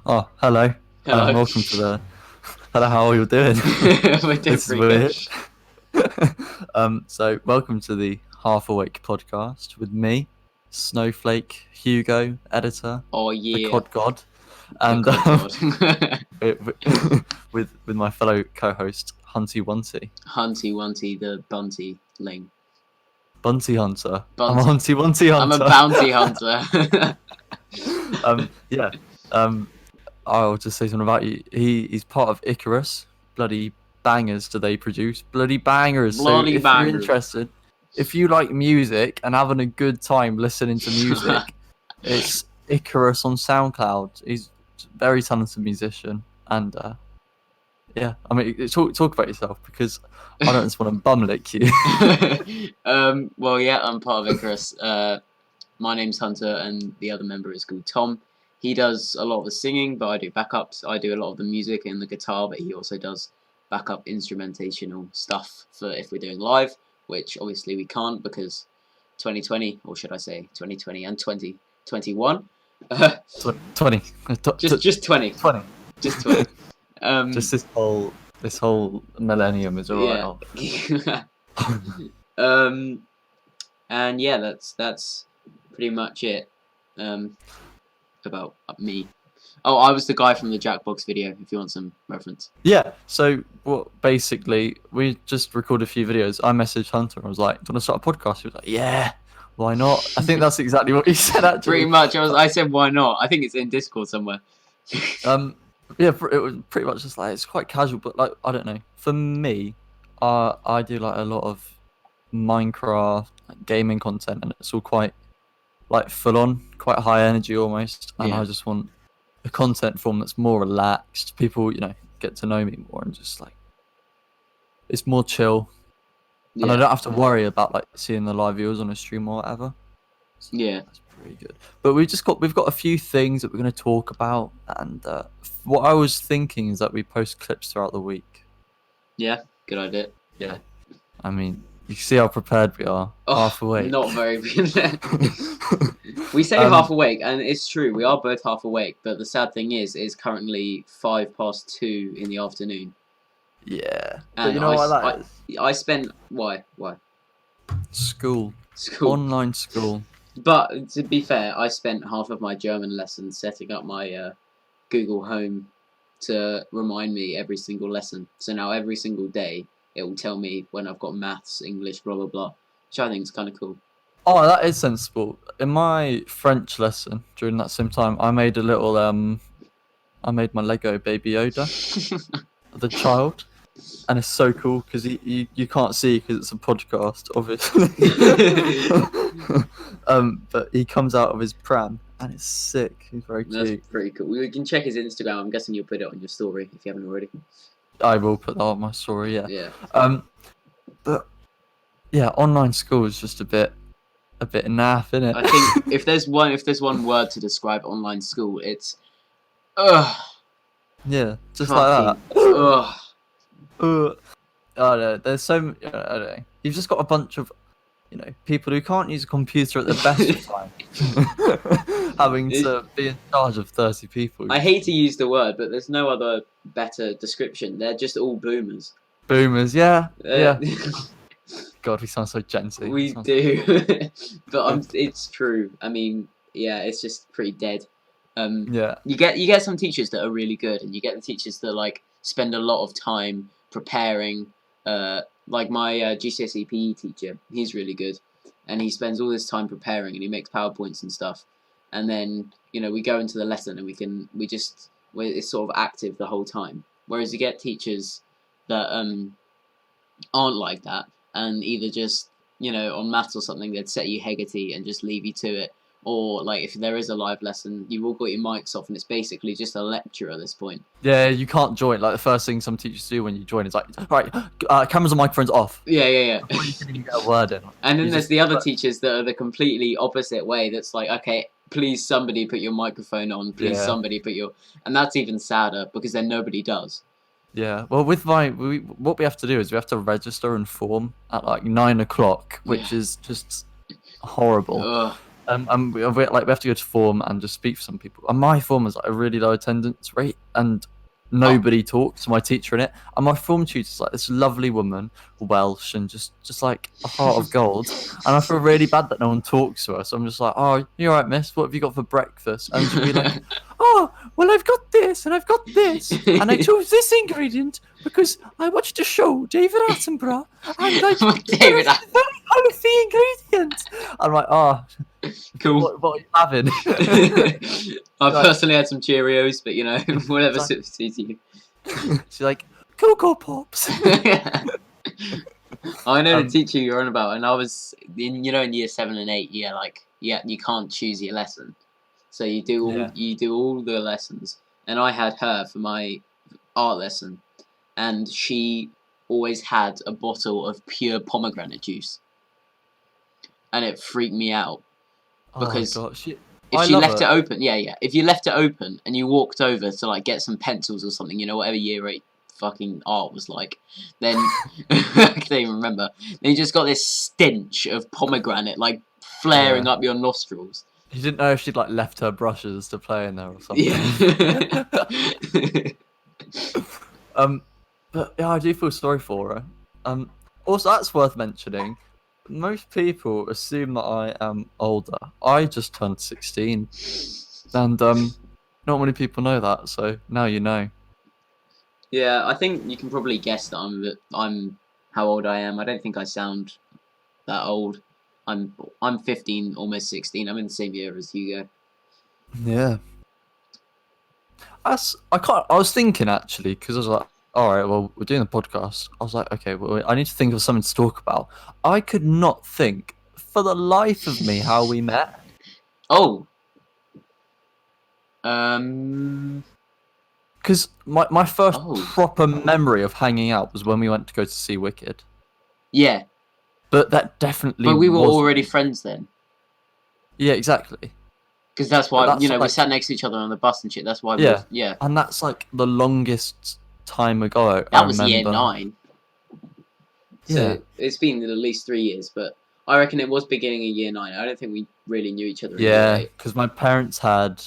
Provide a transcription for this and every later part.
Oh, hello. Hello. Welcome to the. Hello, how are you doing? We're doing This is pretty weird. good. So welcome to the Half Awake podcast with me, Snowflake Hugo, editor, Oh the yeah, Cod God, the and God God. with my fellow co-host Hunty Wunty, Hunty Wunty, the Bunty Ling. Bunty Hunter. I'm a Bunty. Hunty Wunty I'm a Hunter. bounty hunter. Yeah. I'll just say something about you. He's part of Icarus. Bloody bangers do they produce? Bloody bangers. So Bloody if you're bangers. interested, if you like music and having a good time listening to music, it's Icarus on SoundCloud. He's a very talented musician, and yeah, I mean, talk about yourself because I don't just want to bum lick you. Well, yeah, I'm part of Icarus. My name's Hunter, and the other member is called Tom. He does a lot of the singing, but I do backups. I do a lot of the music and the guitar, but he also does backup instrumentational stuff for if we're doing live, which obviously we can't because 2020, or should I say 2020 and 2021. 20. Just 20. 20. Just 20. Just this whole millennium is alright. Yeah. And yeah, that's pretty much it. About me. Oh, I was the guy from the Jackbox video. If you want some reference. Yeah. So basically, we just recorded a few videos. I messaged Hunter and I was like, "Do you want to start a podcast?" He was like, "Yeah, why not?" I think that's exactly what he said. Actually, Pretty much. I said, why not? I think it's in Discord somewhere. Yeah, it was pretty much just like it's quite casual, but like I don't know. For me, I do like a lot of Minecraft gaming content, and it's all quite like full on, quite high energy almost. And Yeah. I just want a content form that's more relaxed. People, get to know me more and just like it's more chill. And I Yeah. don't have to worry about like seeing the live viewers on a stream or whatever. So Yeah. that's pretty good. But we've got a few things that we're going to talk about, and what I was thinking is that we post clips throughout the week. Yeah. Good idea. Yeah. I mean, you see how prepared we are. Half awake. Not very good. We say half awake, and it's true. We are both half awake. But the sad thing is, it's currently 2:05 in the afternoon. Yeah. And But you know what that is? I spent why School. school. Online school. But to be fair, I spent half of my German lessons setting up my Google Home to remind me every single lesson. So now every single day it will tell me when I've got maths, English, blah blah blah, which I think is kind of cool. Oh, that is sensible. In my French lesson during that same time, I made a little I made my Lego Baby Yoda, the child, and it's so cool because you can't see because it's a podcast, obviously. But he comes out of his pram and it's sick. He's very That's cute. pretty cool. We can check his Instagram. I'm guessing you'll put it on your story if you haven't already. I will put that on my story. Yeah. Yeah. But yeah, online school is just a bit naff, isn't it? I think if there's one word to describe online school, it's ugh. Yeah, just Fucking like that. ugh. I don't know. There's so I don't know. You've just got a bunch of people who can't use a computer at the best of times, having to be in charge of 30 people. I hate to use the word, but there's no other better description. They're just all boomers. Boomers, yeah. Yeah. God, we sound so Gen Z. We do, but it's true. I mean, yeah, it's just pretty dead. Yeah. You get some teachers that are really good, and you get the teachers that like spend a lot of time preparing. Like my GCSE PE teacher, he's really good, and he spends all this time preparing, and he makes PowerPoints and stuff. And then we go into the lesson, and it's sort of active the whole time. Whereas you get teachers that aren't like that, and either just on maths or something they'd set you Hegarty and just leave you to it, or like if there is a live lesson you've all got your mics off and it's basically just a lecture at this point. Yeah, you can't join. Like the first thing some teachers do when you join is like, right, cameras and microphones off. Yeah. Before you can even get a word in. And then there's the other teachers that are the completely opposite way. That's like, okay, please somebody put your microphone on. Please somebody put your... And that's even sadder because then nobody does. Yeah, well, with what we have to do is we have to register and form at like 9 o'clock, which is just horrible. Ugh. we have to go to form and just speak for some people. And my form was like a really low attendance rate, and nobody talked to my teacher in it. And my form tutor's like this lovely woman, Welsh, and just like a heart of gold. And I feel really bad that no one talks to her. So I'm just like, oh, you all right, miss? What have you got for breakfast? And she'll be like, oh, well, I've got this and I've got this, and I chose this ingredient because I watched a show, David Attenborough, and like David very healthy ingredient. I'm like, oh, Cool. what are you having? I Like- personally had some Cheerios, but you know, whatever Like- suits you. She's like, Cocoa Pops. I know the Um, teacher you're on about, and I was in year 7 and 8. Yeah, you can't choose your lesson, so you do all the lessons. And I had her for my art lesson, and she always had a bottle of pure pomegranate juice, and it freaked me out. Because oh, gosh. if I she love left it. it open, if you left it open and you walked over to like get some pencils or something, whatever year 8 fucking art was like, then I can't even remember. Then you just got this stench of pomegranate like flaring Yeah. up your nostrils. You didn't know if she'd like left her brushes to play in there or something. Yeah. But yeah, I do feel sorry for her. Also, that's worth mentioning. Most people assume that I am older. I just turned 16, and not many people know that. So now you know. Yeah, I think you can probably guess that I'm how old I am. I don't think I sound that old. I'm 15, almost 16. I'm in the same year as Hugo. Yeah. I was thinking actually, because I was like, all right, well, we're doing a podcast. I was like, okay, well, I need to think of something to talk about. I could not think for the life of me how we met. Oh. Because my first Oh. proper memory of hanging out was when we went to go to see Wicked. Yeah, But that definitely. but we were wasn't- already friends then. Yeah, exactly. Because that's why, But that's we like- sat next to each other on the bus and shit. That's why Yeah. yeah. And that's like the longest time ago. That I was year remember. 9. So Yeah. it's been at least 3 years, but I reckon it was beginning of year 9. I don't think we really knew each other in year Yeah, 8. because my parents had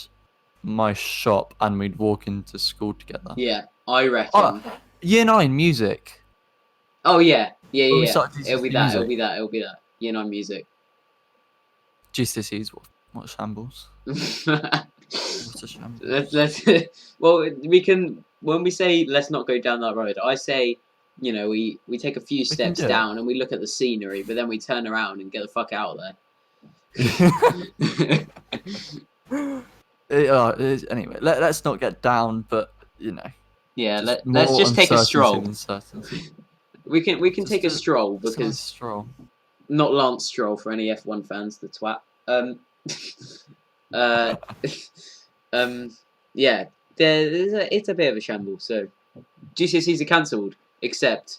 my shop and we'd walk into school together. Yeah, I reckon. Oh, year 9 music. Oh yeah. Yeah, When we yeah. started It'll be GCSE that, music. it'll be that. Year 9 music. GCSEs, what shambles? What a shambles. let's well, we can, when we say let's not go down that road, I say, we take a few can steps do it. down and we look at the scenery, but then we turn around and get the fuck out of there. Anyway, let's not get down, but Yeah, just let's more just take a uncertainty stroll. than certainty. We can Just take a a- stroll Just a nice because stroll. not Lance Stroll for any F1 fans, the twat. Yeah, it's a bit of a shambles. So GCSEs are cancelled, except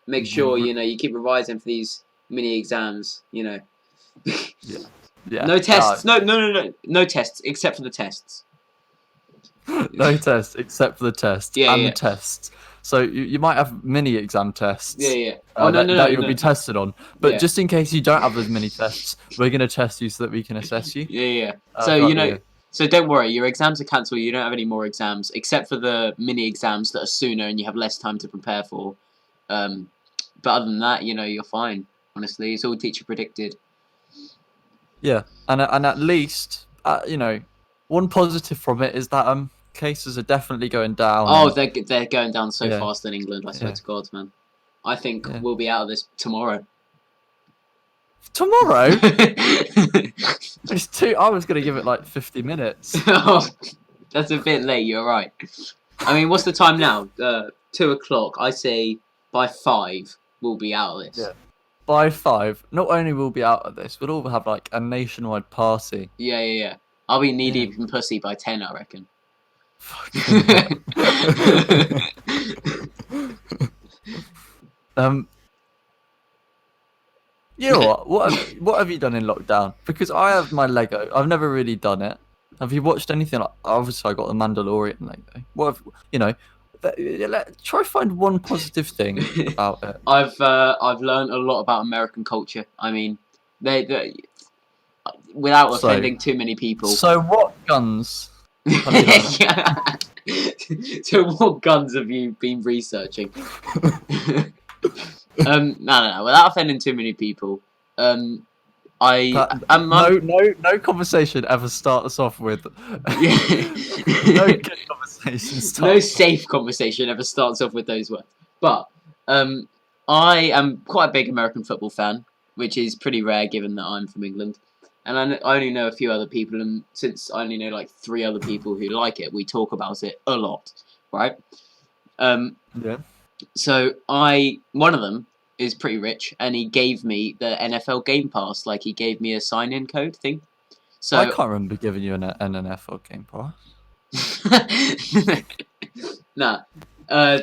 make sure you keep revising for these mini exams. Yeah. No tests. No tests except for the tests. No tests except for the test Yeah, and yeah. the tests. So you might have mini exam tests. Yeah, yeah. Oh that you'll be tested on. But Yeah. just in case you don't have those mini tests, we're gonna test you so that we can assess you. Yeah, yeah. Uh, So but, so don't worry. Your exams are cancelled. You don't have any more exams except for the mini exams that are sooner and you have less time to prepare for. But other than that, you're fine. Honestly, it's all teacher predicted. Yeah, and at least one positive from it is that cases are definitely going down. Oh, they're going down so Yeah. fast in England. I swear Yeah. to God, man. I think Yeah. we'll be out of this tomorrow. Tomorrow. It's two. I was gonna give it like 50 minutes. Oh, that's a bit late. You're right. I mean, what's the time now? 2 o'clock. I say by 5 we'll be out of this. Yeah. By 5, not only will we be out of this, we'll all have like a nationwide party. Yeah, yeah, yeah. I'll be knee Yeah. deep in pussy by 10, I reckon. You know what? What have you done in lockdown? Because I have my Lego. I've never really done it. Have you watched anything? Obviously, I got the Mandalorian Lego. Try find one positive thing about it. I've learned a lot about American culture. I mean, without So- offending too many people. So what guns? have you heard? Yeah. So what guns have you been researching? No. Without offending too many people, I'm No conversation ever starts off with. No good conversation. no starts. safe conversation ever starts off with those words. But I am quite a big American football fan, which is pretty rare given that I'm from England. And I only know a few other people, and since I only know like 3 other people who like it, we talk about it a lot, right? Yeah. So one of them is pretty rich, and he gave me the NFL Game Pass, like he gave me a sign-in code thing. So I can't remember giving you an NFL Game Pass. nah.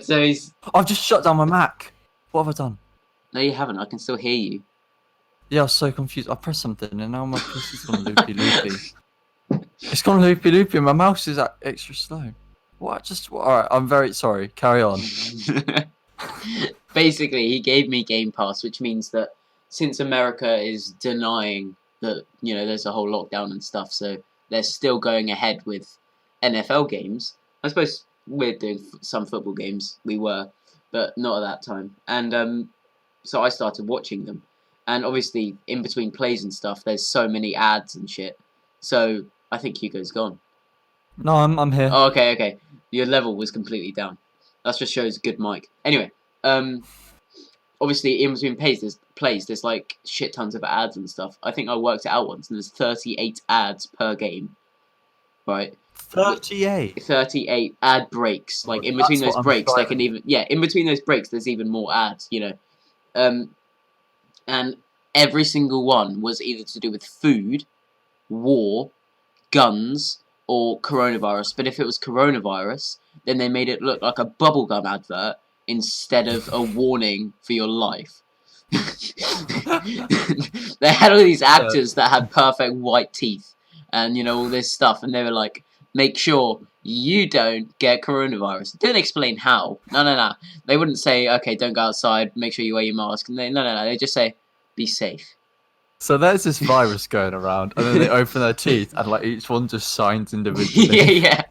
So he's I've just shut down my Mac. What have I done? no, you haven't. I can still hear you. Yeah, I was so confused. I pressed something and now my PC's gone loopy loopy. It's gone loopy loopy and my mouse is extra slow. What? Alright, I'm very sorry. Carry on. Basically, he gave me Game Pass, which means that since America is denying that, there's a whole lockdown and stuff, so they're still going ahead with NFL games. I suppose we're doing some football games. We were, but not at that time. And so I started watching them. And obviously, in between plays and stuff, there's so many ads and shit. So I think Hugo's gone. No, I'm here. Oh, okay. Your level was completely down. That just shows good mic. Anyway, obviously in between plays, there's like shit tons of ads and stuff. I think I worked it out once, and there's 38 ads per game, right? 38. 38 ad breaks. Like in between those breaks, they can in between those breaks, there's even more ads. And every single one was either to do with food, war, guns, or coronavirus. But if it was coronavirus, then they made it look like a bubblegum advert instead of a warning for your life. They had all these actors that had perfect white teeth and, all this stuff. And they were like, make sure you don't get coronavirus. It didn't explain how. No. They wouldn't say, okay, don't go outside, make sure you wear your mask. And no. They just say, be safe. So there's this virus going around, and then they open their teeth, and like each one just signs individually. Yeah.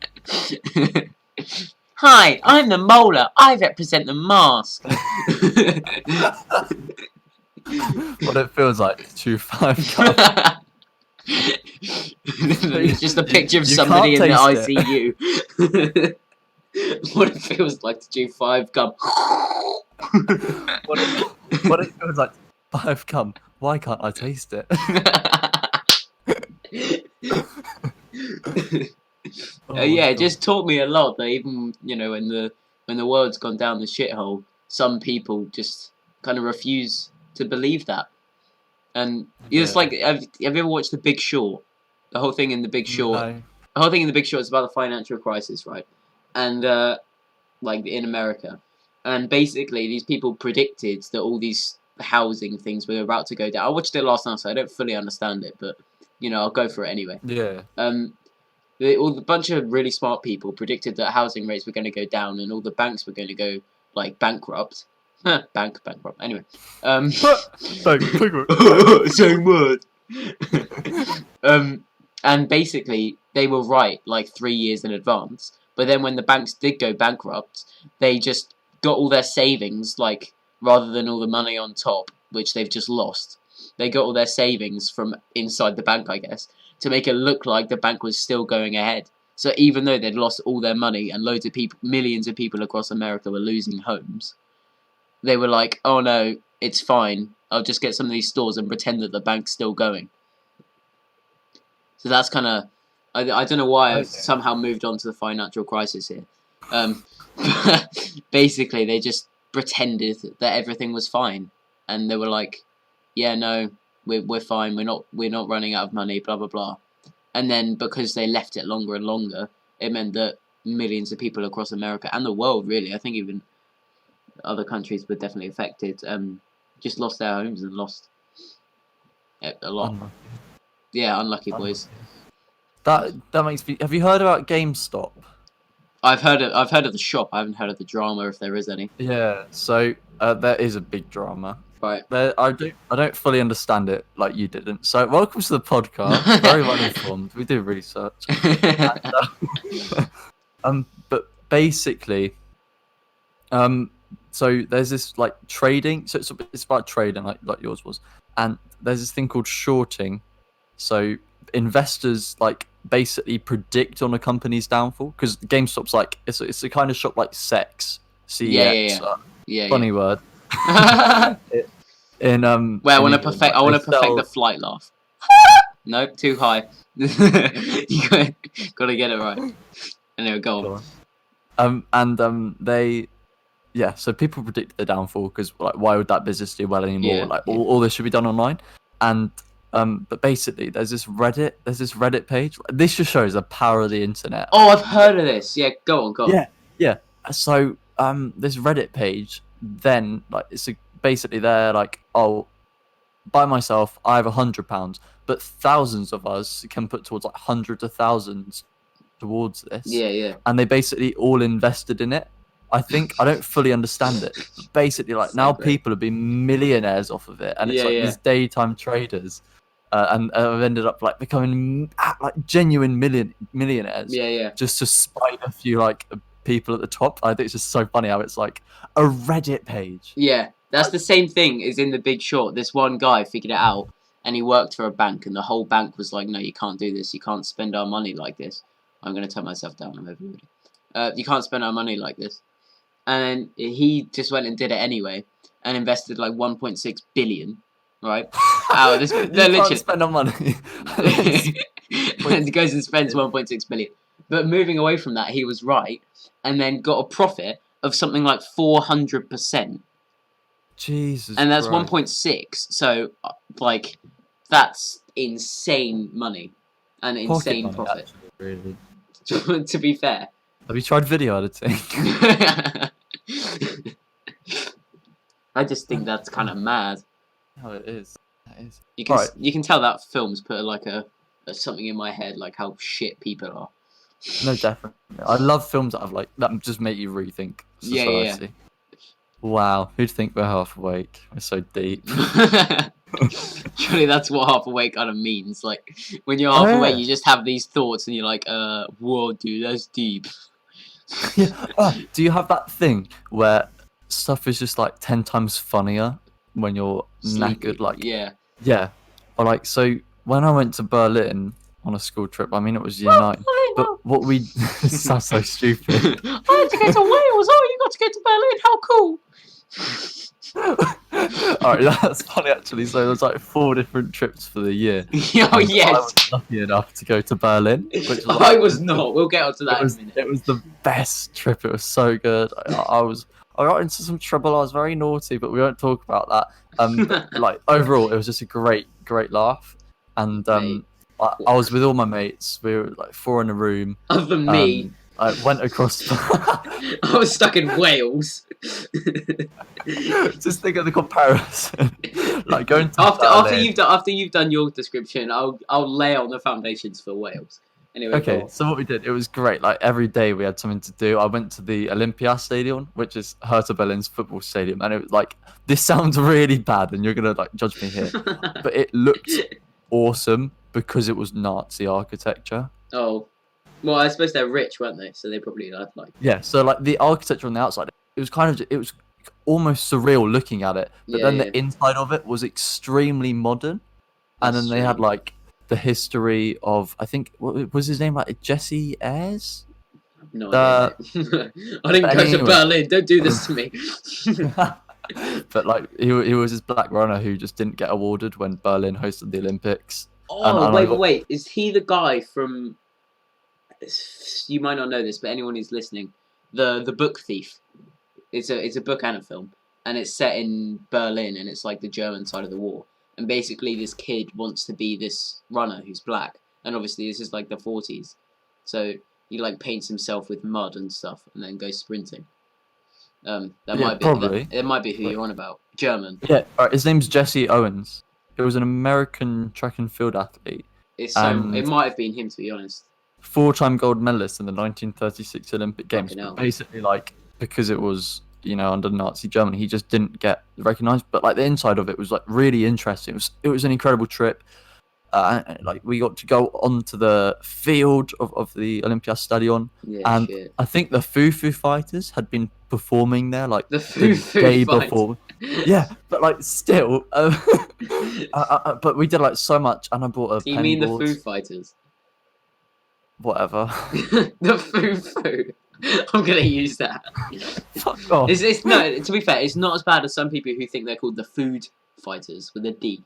Hi, I'm the molar. I represent the mask. What it feels like to chew 5 gum. It's just a picture of You somebody in the can't taste ICU. What it feels like to chew 5 gum. What it feels like 5 gum. Why can't I taste it? Yeah, it just taught me a lot that even when the world's gone down the shithole, some people just kind of refuse to believe that. And it's like, have you ever watched The Big Short? The whole thing in The Big Short. No. The whole thing in The Big Short is about the financial crisis, right? And like in America, and basically these people predicted that all these housing things were about to go down. I watched it last night, so I don't fully understand it, but I'll go for it anyway. Yeah. All the bunch of really smart people predicted that housing rates were going to go down and all the banks were going to go like bankrupt. Bankrupt. Anyway. Same word. And basically they were right like 3 years in advance. But then when the banks did go bankrupt, they just got all their savings, like rather than all the money on top, which they've just lost. They got all their savings from inside the bank, I guess, to make it look like the bank was still going ahead. So even though they'd lost all their money and loads of people, millions of people across America were losing homes, they were like, oh no, it's fine. I'll just get some of these stores and pretend that the bank's still going. So that's kind of, I don't know why I've somehow moved on to the financial crisis here. Basically, they just pretended that everything was fine. And they were like, yeah, no, we're fine. We're not running out of money, blah, blah, blah. And then because they left it longer and longer, it meant that millions of people across America and the world, really, I think even other countries were definitely affected, just lost their homes and lost a lot. Unlucky. Yeah, unlucky boys. That makes me. Have you heard about GameStop? I've heard of the shop. I haven't heard of the drama, if there is any. Yeah. So there is a big drama. Right. I don't fully understand it like you didn't. So welcome to the podcast. Very well informed. We do research. But basically, so there's this like trading. So it's about trading, like yours was, and there's this thing called shorting. So investors like basically predict on a company's downfall because GameStop's like it's a kind of shop like sex. CEX. Yeah. Funny word. In Wait, I want to England, perfect. like, I want to they perfect sell- the flight laugh. Nope, too high. You gotta get it right. Anyway, go on. They so people predict the downfall because like why would that business do well anymore? Yeah, like yeah. all this should be done online. And but basically there's this Reddit page. This just shows the power of the internet. Oh, I've heard of this. Yeah, go on. Yeah. So this Reddit page then like basically they're like, oh, by myself I have £100, but thousands of us can put towards like hundreds of thousands towards this. Yeah. And they basically all invested in it. I think I don't fully understand it. But basically, like So now great. people have been millionaires off of it, and it's Yeah, like yeah. these daytime traders, and have ended up like becoming like genuine millionaires Yeah. just to spite a few like people at the top. I think it's just so funny how it's like a Reddit page. Yeah, that's the same thing as in The Big Short. This one guy figured it out, and he worked for a bank, and the whole bank was like, "No, you can't do this. You can't spend our money like this." I'm gonna turn myself down. I'm overloading. You can't spend our money like this. And he just went and did it anyway, and invested like 1.6 billion, right? Out of this, You they're can't literally. spend our money. And he goes and spends 1.6 billion. But moving away from that, he was right, and then got a profit of something like 400%, Jesus. and that's Christ. 1.6. So, like, that's insane money, and Pocket insane money, profit. actually, really. To be fair. Have you tried video editing? I just think that's kind of mad. No, it is. It is. You can Right. you can tell that film's put like a something in my head, like how shit people are. No, definitely. I love films that have like that just make you rethink Yeah, society. yeah. Wow, who'd think we're half awake? We're so deep. Surely that's what half awake kind of means. Like when you're half Oh, awake, yeah. you just have these thoughts, and you're like, whoa, dude, that's deep. Yeah. Do you have that thing where stuff is just like 10 times funnier when you're Sleepy. knackered? Like, Yeah. Or like, so when I went to Berlin on a school trip, I mean, it was year 9. But what we it sounds so stupid. I had to go to Wales. Oh, you got to go to Berlin. How cool! Alright, that's funny actually. So there's like 4 different trips for the year. Oh And I yes. was lucky enough to go to Berlin, which was I like, was not. We'll get onto that in a minute. it was the best trip. It was so good. I got into some trouble. I was very naughty, but we won't talk about that. But, like overall, it was just a great laugh. And Mate. I was with all my mates. We were like 4 in a room. Other than me, I went across. I was stuck in Wales. Just think of the comparison. Like going to After you've done your description, I'll lay on the foundations for Wales. Anyway, Okay, go on. so what we did, it was great. Like every day we had something to do. I went to the Olympia Stadium, which is Hertha Berlin's football stadium, and it was like, this sounds really bad, and you're gonna like judge me here, but it looked awesome because it was Nazi architecture. Oh, well, I suppose they're rich, weren't they? So they probably like. Yeah, so like the architecture on the outside, it was almost surreal looking at it, but Yeah, then yeah. the inside of it was extremely modern, and That's then they had true. like the history of, I think, what was his name, like Jesse Ayres? No, The- idea. I didn't go to anyway. Berlin. Don't do this to me. But like he was this black runner who just didn't get awarded when Berlin hosted the Olympics. Oh, and wait. Is he the guy from... You might not know this, but anyone who's listening, the Book Thief. It's a book and a film, and it's set in Berlin, and it's like the German side of the war. And basically, this kid wants to be this runner who's black, and obviously this is like the 40s, so he like paints himself with mud and stuff, and then goes sprinting. That Yeah, might be probably. It might be who you're on about. German. Yeah, his name's Jesse Owens. He was an American track and field athlete, It's so And- it might have been him, to be honest. 4-time gold medalist in the 1936 Olympic Games. Fucking hell. Basically, like because it was under Nazi Germany, he just didn't get recognized. But like the inside of it was like really interesting. It was an incredible trip. Like we got to go onto the field of the Olympiastadion, Yeah, and shit. I think the Foo Fighters had been performing there like The the Foo day Fighters. before. Yeah, but like still, but we did like so much, and I bought a Do you penny mean the board. Foo Fighters? Whatever. The Foo. I'm gonna use that. Fuck off. It's no. To be fair, it's not as bad as some people who think they're called the Food Fighters with a D.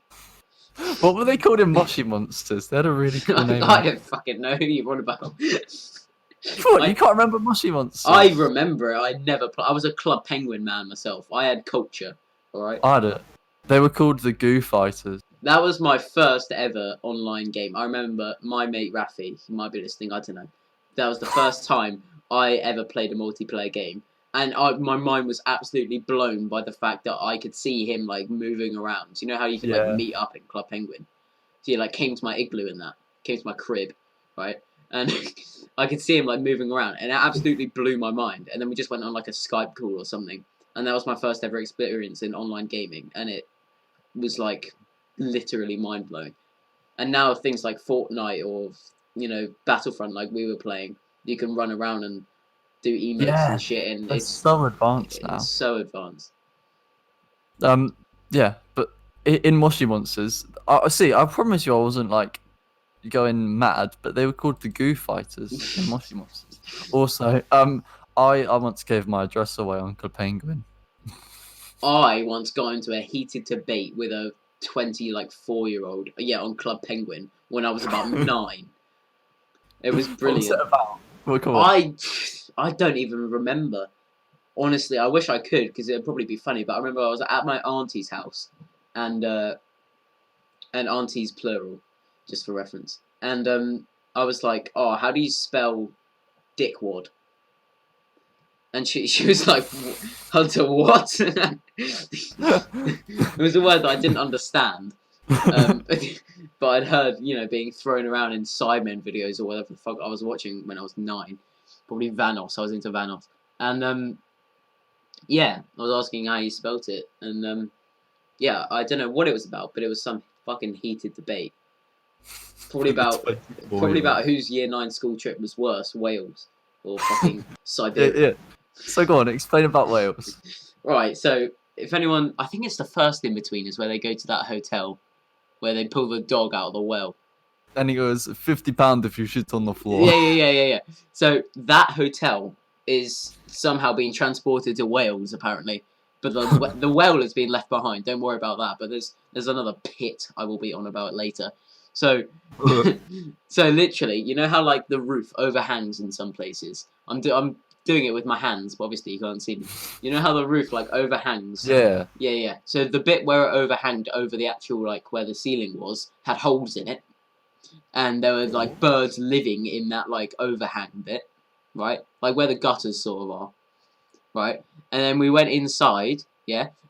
What were they called in Moshi Monsters? They had a really cool name. I don't fucking know who you're on about. What, you can't remember Moshi Monsters? I remember it. I never. I was a Club Penguin man myself. I had culture. All right. I had it. They were called the Goo Fighters. That was my first ever online game. I remember my mate Rafi, he might be listening, I don't know. That was the first time I ever played a multiplayer game. And my mind was absolutely blown by the fact that I could see him like moving around. So you know how you can Yeah. like meet up in Club Penguin? So he like came to my igloo in that, came to my crib, right? And I could see him like moving around, and it absolutely blew my mind. And then we just went on like a Skype call or something. And that was my first ever experience in online gaming, and it was like literally mind blowing. And now things like Fortnite or Battlefront, like we were playing, you can run around and do emotes Yeah, and shit, and It's so advanced now. it's so advanced. Yeah, but in Moshi Monsters, I promise you I wasn't like going mad, but they were called the Goo Fighters in Moshi Monsters. Also, I once gave my address away on Club Penguin. I once got into a heated debate with a 4-year-old, on Club Penguin when I was about 9. It was What was brilliant. it about? Well, come on. I don't even remember. Honestly, I wish I could because it'd probably be funny. But I remember I was at my auntie's house, and auntie's plural, just for reference. And I was like, "Oh, how do you spell dickwad?" And she was like, "Hunter, what?" It was a word that I didn't understand. But I'd heard, being thrown around in Sidemen videos or whatever the fuck I was watching when I was 9. Probably Vanos. I was into Vanos. And, I was asking how you spelt it. And, I don't know what it was about, but it was some fucking heated debate. Probably about whose year 9 school trip was worse, Wales or fucking Siberia. Yeah. So go on, explain about Wales. Right, so if anyone, I think it's the first in-between is where they go to that hotel where they pull the dog out of the well. And he goes, £50 if you shit on the floor. Yeah. So that hotel is somehow being transported to Wales, apparently. But the well has been left behind. Don't worry about that. But there's another pit I will be on about later. So, so literally, you know how like the roof overhangs in some places? I'm doing it with my hands, but obviously you can't see me. You know how the roof like overhangs? Yeah. Yeah. So the bit where it overhanged over the actual like where the ceiling was had holes in it, and there were like birds living in that like overhang bit, right? Like where the gutters sort of are, right? And then we went inside,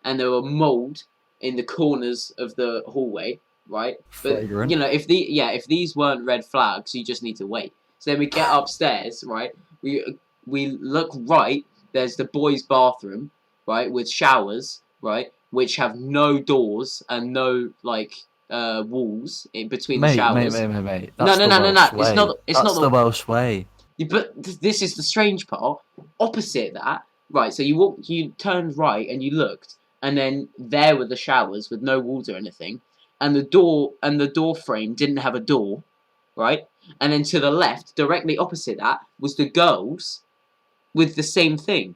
and there were mold in the corners of the hallway, right? But Flagrant. if these weren't red flags, you just need to wait. So then we get upstairs, right? We look right. There's the boys' bathroom, right, with showers, right, which have no doors and no like walls in between the showers. Mate. No. That's the Welsh It's way. not. It's That's not the Welsh way. But this is the strange part. Opposite that, right? So you turned right and you looked, and then there were the showers with no walls or anything, and the door frame didn't have a door, right? And then to the left, directly opposite that, was the girls with the same thing.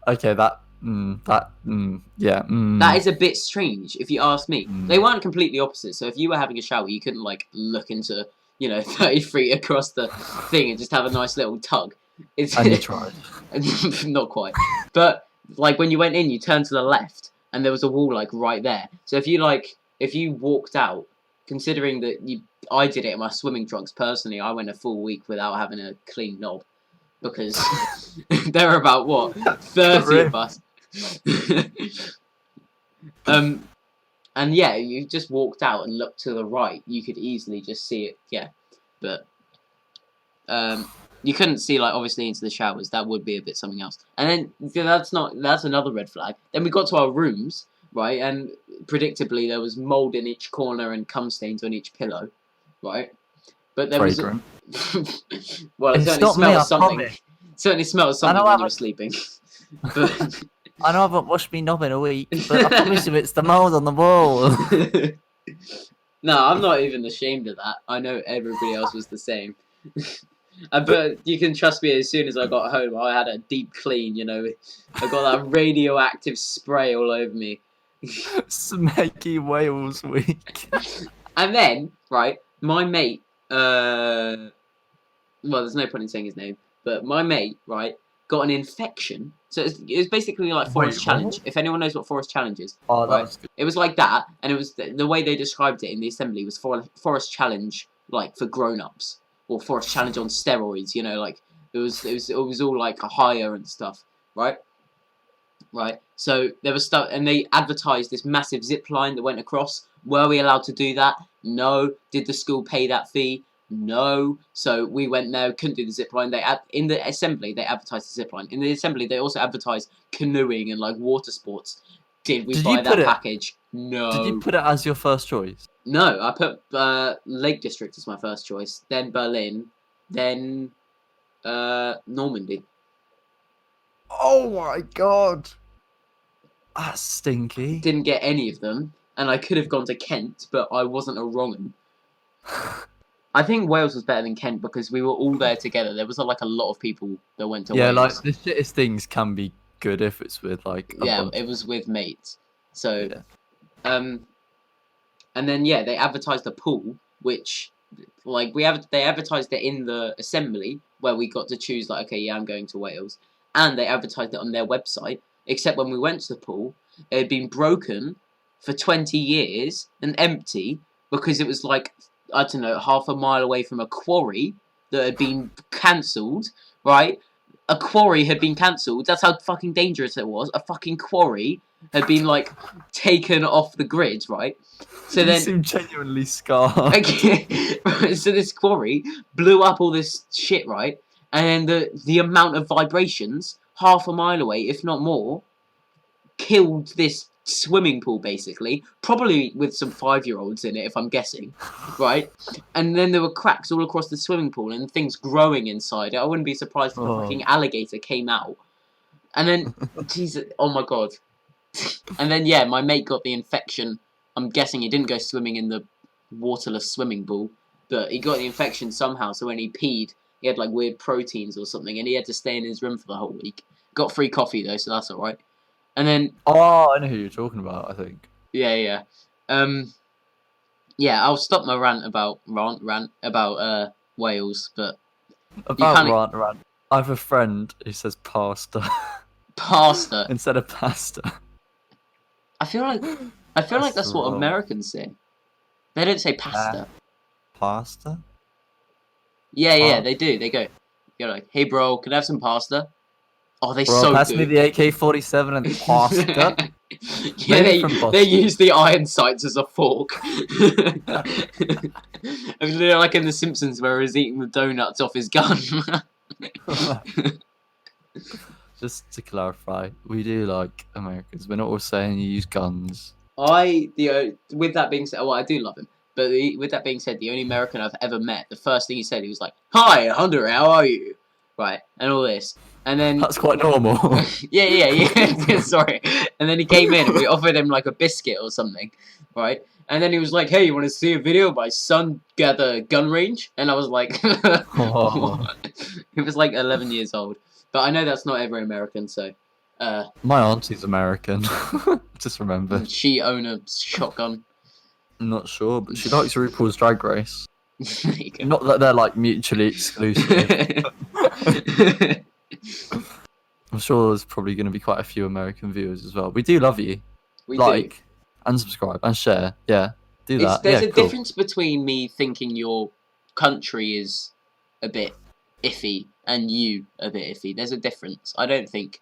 Okay, That is a bit strange, if you ask me. They weren't completely opposite, so if you were having a shower, you couldn't like look into 30 feet across the thing and just have a nice little tug. And you tried. Not quite, but like when you went in, you turned to the left, and there was a wall like right there. So if you walked out, considering that I did it in my swimming trunks personally, I went a full week without having a clean knob. Because there are about 30 of us. And you just walked out and looked to the right. You could easily just see it. Yeah, but You couldn't see like obviously into the showers. That would be a bit something else. And then that's another red flag. Then we got to our rooms, right? And predictably there was mold in each corner and cum stains on each pillow, right? But there Fragrant. was well, it It's certainly not me, smelled I something. promise. Certainly smelled something know when I you were sleeping. But I know I haven't washed me knob in a week, but I promise you it's the mould on the wall. no, I'm not even ashamed of that. I know everybody else was the same. But you can trust me, as soon as I got home, I had a deep clean, you know. I got that radioactive spray all over me. Smacky Wales week. And then, right, my mate, well, there's no point in saying his name, but my mate, right, got an infection. So it was basically like Forest Wait, Challenge. what? If anyone knows what Forest Challenge is. Oh, that Right. was good. It was like that, and it was the way they described it in the assembly was Forest Challenge, like for grown-ups, or Forest Challenge on steroids. You know, like it was all like a higher and stuff, right? Right. So there was stuff, and they advertised this massive zip line that went across. Were we allowed to do that? No. Did the school pay that fee? No. So we went there, couldn't do the zip line. In the assembly they advertised the zip line. In the assembly they also advertised canoeing and like water sports. Did we buy that package? No. Did you put it as your first choice? No, I put Lake District as my first choice, then Berlin, then Normandy. Oh my god. That's stinky. Didn't get any of them, and I could have gone to Kent, but I wasn't a wrong 'un. I think Wales was better than Kent because we were all there together. There was like a lot of people that went to Yeah, Wales. like the shittest things can be good if it's with like a Yeah, bunch. it was with mates. So, Yeah. and then yeah, they advertised a pool, which like they advertised it in the assembly where we got to choose like, okay, yeah, I'm going to Wales, and they advertised it on their website. Except when we went to the pool, it had been broken for 20 years and empty because it was like, I don't know, half a mile away from a quarry that had been cancelled, right? A quarry had been cancelled. That's how fucking dangerous it was. A fucking quarry had been like taken off the grid, right? So You then, seem genuinely scarred. okay, so this quarry blew up all this shit, right? And then the amount of vibrations, half a mile away, if not more, killed this swimming pool, basically. Probably with some 5-year-olds in it, if I'm guessing, right? And then there were cracks all across the swimming pool and things growing inside it. I wouldn't be surprised if a fucking alligator came out. And then, Jesus, oh my god. And then, yeah, my mate got the infection. I'm guessing he didn't go swimming in the waterless swimming pool, but he got the infection somehow, so when he peed, he had like weird proteins or something, and he had to stay in his room for the whole week. Got free coffee though, so that's alright. And then, Oh, I know who you're talking about, I think. yeah. Yeah, I'll stop my rant about Wales, but About rant. I have a friend who says pasta pasta. instead of pasta. I feel like that's what wrong. Americans say. They don't say pasta. Pasta? Yeah, they do. They go, you're like, hey bro, can I have some pasta? Oh, they're Bro, so pass good. me the AK-47 and pasta. Yeah, Maybe from they Boston. use the iron sights as a fork. They're like in The Simpsons where he's eating the donuts off his gun. Just to clarify, we do like Americans. We're not all saying you use guns. With that being said, well, I do love him. But with that being said, the only American I've ever met, the first thing he said, he was like, "Hi, Hunter, how are you?" Right, and all this. And then That's quite normal. yeah. Sorry. And then he came in and we offered him like a biscuit or something, right? And then he was like, "Hey, you want to see a video of my son at the gun range?" And I was like, Oh. he was like 11 years old. But I know that's not every American, so My auntie's American. Just remember. she own a shotgun. I'm not sure, but she likes RuPaul's Drag Race. There you go. Not that they're like mutually exclusive. I'm sure there's probably going to be quite a few American viewers as well. We do love you. We Like and subscribe and share. Yeah, do that. There's yeah, a cool. difference between me thinking your country is a bit iffy and you a bit iffy. There's a difference. I don't think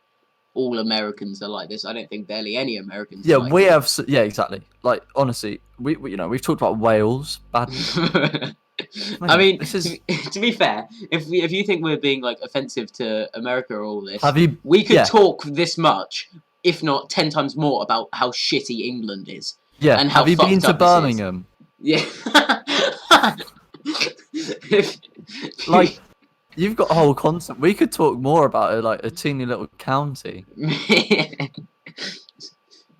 all Americans are like this. I don't think barely any Americans. Yeah, are like we this. have. Yeah, exactly. Like honestly, we you know we've talked about Wales, bad I Mate, mean, this is. to be fair, if you think we're being like offensive to America or all this, Have you? we could Yeah, talk this much, if not 10 times more, about how shitty England is yeah. and how Have you been fucked to up this is. Birmingham? Yeah. Like, you've got a whole concept. We could talk more about it, like a teeny little county.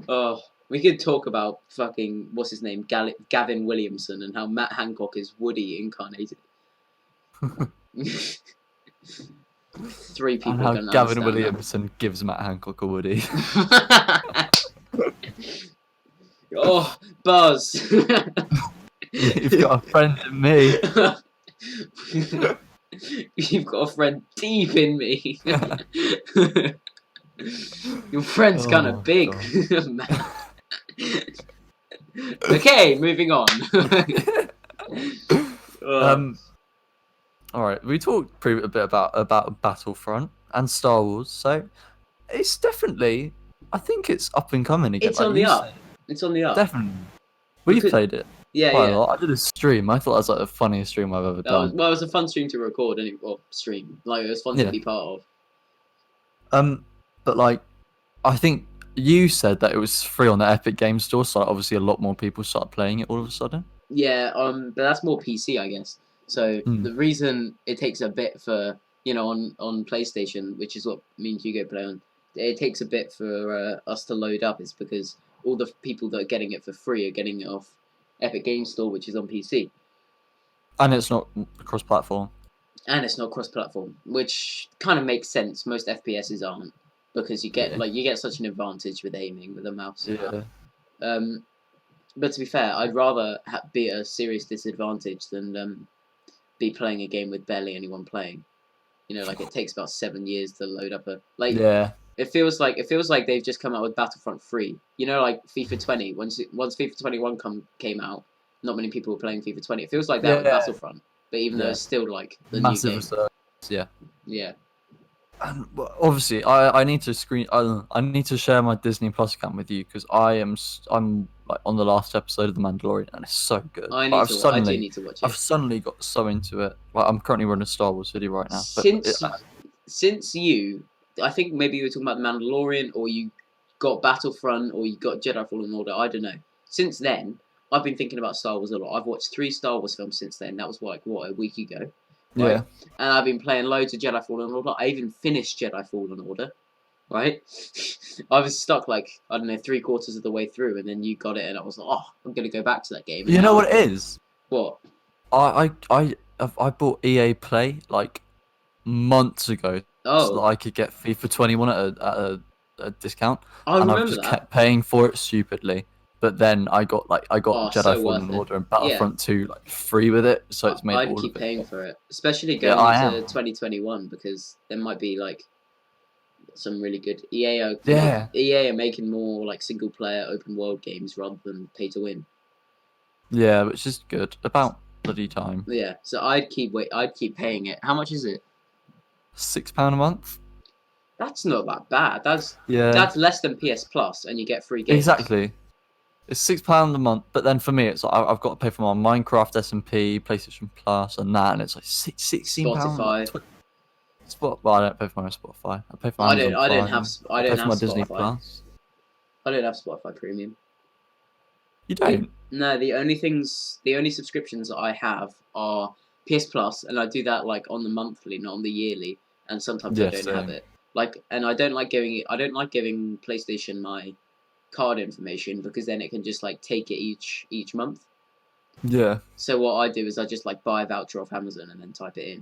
Oh, we could talk about fucking what's his name, Gavin Williamson, and how Matt Hancock is Woody incarnated. Three people And are how gonna Gavin understand Williamson gives Matt Hancock a Woody. that. Oh, Buzz. You've got a friend in me. You've got a friend deep in me. Your friend's kind Oh, of big. God. Okay, moving on. All right. We talked a bit about Battlefront and Star Wars, so it's definitely. I think it's up and coming again. It's like on the you up. said. It's on the up. Definitely. We've Because- played it Yeah, quite a yeah. lot. I did a stream. I thought that was like the funniest stream I've ever done. It was a fun stream to record, anyway. Well, stream. Like, it was fun Yeah. to be part of. But like, I think you said that it was free on the Epic Games Store, so obviously a lot more people started playing it all of a sudden. Yeah, but that's more PC, I guess. So the reason it takes a bit for on PlayStation, which is what me and Hugo play on, it takes a bit for us to load up, is because all the people that are getting it for free are getting it off Epic Games Store, which is on PC, And it's not cross-platform. and it's not cross-platform, which kind of makes sense. Most FPSs aren't, because you get such an advantage with aiming with a mouse. Yeah. But to be fair, I'd rather be at a serious disadvantage than be playing a game with barely anyone playing. Like it takes about 7 years to load up Yeah. It feels like they've just come out with Battlefront 3. Like FIFA 20. Once FIFA 21 came out, not many people were playing FIFA 20. It feels like that with Yeah. Battlefront. But even though Yeah. it's still like the Massive new game. research. Yeah. Yeah. And obviously, I need to I need to share my Disney Plus account with you because I'm like on the last episode of The Mandalorian and it's so good. I But do need to watch it. I've suddenly got so into it. Like I'm currently running a Star Wars video right now. But Since I think maybe you were talking about The Mandalorian, or you got Battlefront, or you got Jedi Fallen Order. I don't know. Since then, I've been thinking about Star Wars a lot. I've watched 3 Star Wars films since then. That was a week ago. yeah. Right? And I've been playing loads of Jedi Fallen Order. I even finished Jedi Fallen Order. Right? I was stuck like, I don't know, 3/4 of the way through, and then you got it, and I was like, oh, I'm going to go back to that game. And You know now- what it is? What? I bought EA Play like months ago so that Oh, I could get FIFA 21 at a discount, I and I've remember just that. kept paying for it stupidly. But then I got Oh, Jedi so Fallen worth it. Order and Battlefront 2 like free with it, so it's made I'd all keep of it. paying for it, especially Yeah, going I into am. 2021, because there might be like some really good Yeah. EA are making more like single player open world games rather than pay to win. Yeah, which is good. About bloody time. Yeah, so I'd keep paying it. How much is it? £6 a month. That's not that bad. That's Yeah. less than PS Plus, and you get free games. Exactly. It's £6 a month, but then for me, it's like I've got to pay for my Minecraft SMP, PlayStation Plus, and that, and it's like £16. Spotify. Well, I don't pay for my Spotify. I pay for I Amazon don't. I don't Prime. have. I pay don't for have my Disney Spotify. Plus. I don't have Spotify Premium. You don't? No, the only subscriptions that I have are PS Plus, and I do that like on the monthly, not on the yearly, and sometimes I Yeah, don't have same. it. And I don't like giving PlayStation my card information, because then it can just like take it each month. Yeah. So what I do is I just like buy a voucher off Amazon and then type it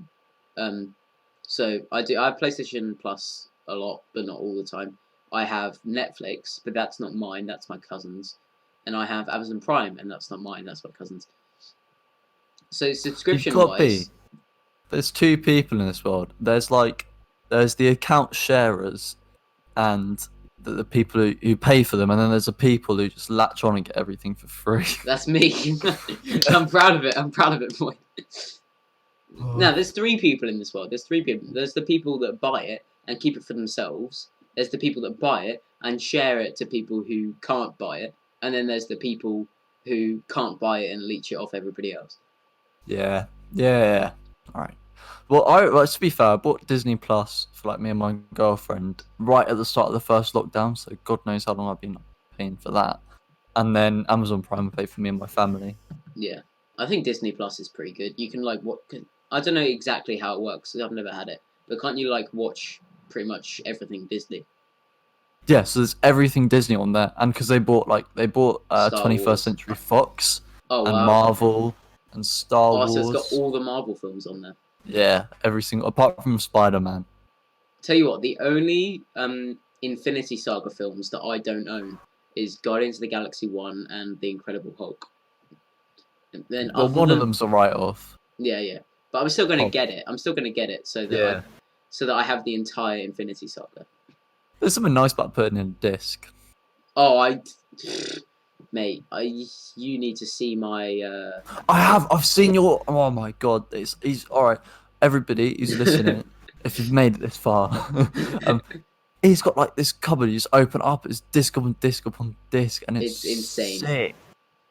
in. So I have PlayStation Plus a lot, but not all the time. I have Netflix, but that's not mine, that's my cousin's. And I have Amazon Prime, and that's not mine, that's my cousin's. So subscription You've got to be. wise, There's 2 people in this world. There's the account sharers and the people who pay for them, and then there's the people who just latch on and get everything for free. that's me. I'm proud of it, boy. Now, there's 3 people in this world. There's 3 people. There's the people that buy it and keep it for themselves. There's the people that buy it and share it to people who can't buy it. And then there's the people who can't buy it and leech it off everybody else. Yeah, yeah. All right. Well, to be fair, I bought Disney Plus for like me and my girlfriend right at the start of the first lockdown. So God knows how long I've been paying for that. And then Amazon Prime paid for me and my family. Yeah, I think Disney Plus is pretty good. You can like what I don't know exactly how it works 'cause I've never had it, but can't you like watch pretty much everything Disney? Yeah, so there's everything Disney on there, and because they bought Star 21st Wars. Century Fox Oh and wow! Marvel and Star Oh, so it's got Wars. all the Marvel films on there. Yeah, every single apart from Spider-Man. Tell you what, the only Infinity Saga films that I don't own is Guardians of the Galaxy 1 and The Incredible Hulk. And then Well, other one of than them's a write-off. yeah, but I'm still gonna Oh, get it. I'm still gonna get it yeah. so that I have the entire Infinity Saga. There's something nice about putting in a disc. Oh, mate, you need to see my. I've seen your. Oh my god, he's all right. Everybody who's listening, if you've made it this far, um, he's got like this cupboard. You just open up, it's disc upon disc upon disc, and it's insane. sick.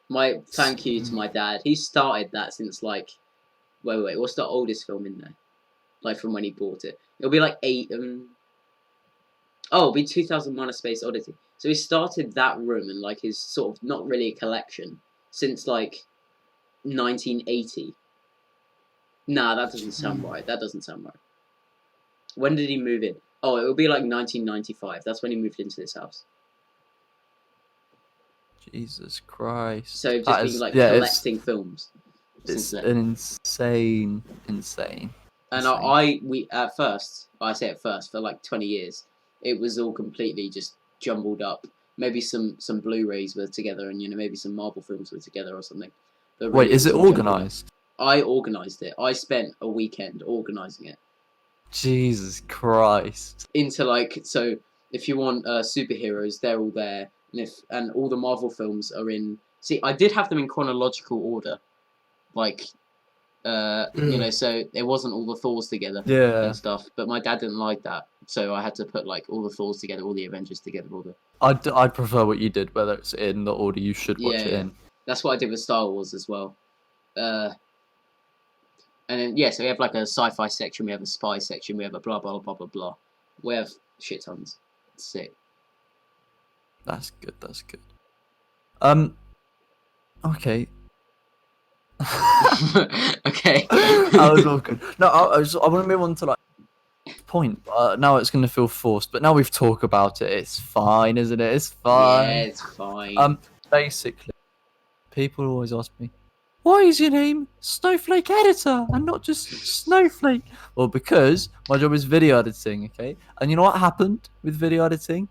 My thank you to my dad. He started that since like, wait, what's the oldest film in there? Like from when he bought it, it'll be like eight. Oh, it'll be 2001: A Space Odyssey. So he started that room and like his sort of not really a collection since like 1980. Nah, that doesn't sound right. That doesn't sound right. When did he move in? Oh, it will be like 1995. That's when he moved into this house. Jesus Christ. So just That been is- like yeah, collecting films It's since then. an insane. And insane. we at first, I say at first, for like 20 years, it was all completely just jumbled up. Maybe some Blu-rays were together, and maybe some Marvel films were together or something. But Wait, really, is it was all jumbled up. organized? I organised it. I spent a weekend organising it Jesus Christ. into like so. If you want superheroes, they're all there, and all the Marvel films are in. See, I did have them in chronological order, like so it wasn't all the Thors together Yeah. and stuff. But my dad didn't like that, so I had to put like all the Thors together, all the Avengers together, all the. I'd prefer what you did, whether it's in the order you should watch it Yeah. in. That's what I did with Star Wars as well. And then so we have like a sci-fi section, we have a spy section, we have a blah blah blah blah blah. We have shit tons. It's sick. That's good. Okay. Okay. That was all good. No, I want to move on to like point. Now it's going to feel forced, but now we've talked about it. It's fine, isn't it? It's fine. Yeah, it's fine. Basically, people always ask me, why is your name Snowflake Editor and not just Snowflake? Well, because my job is video editing, okay? And you know what happened with video editing?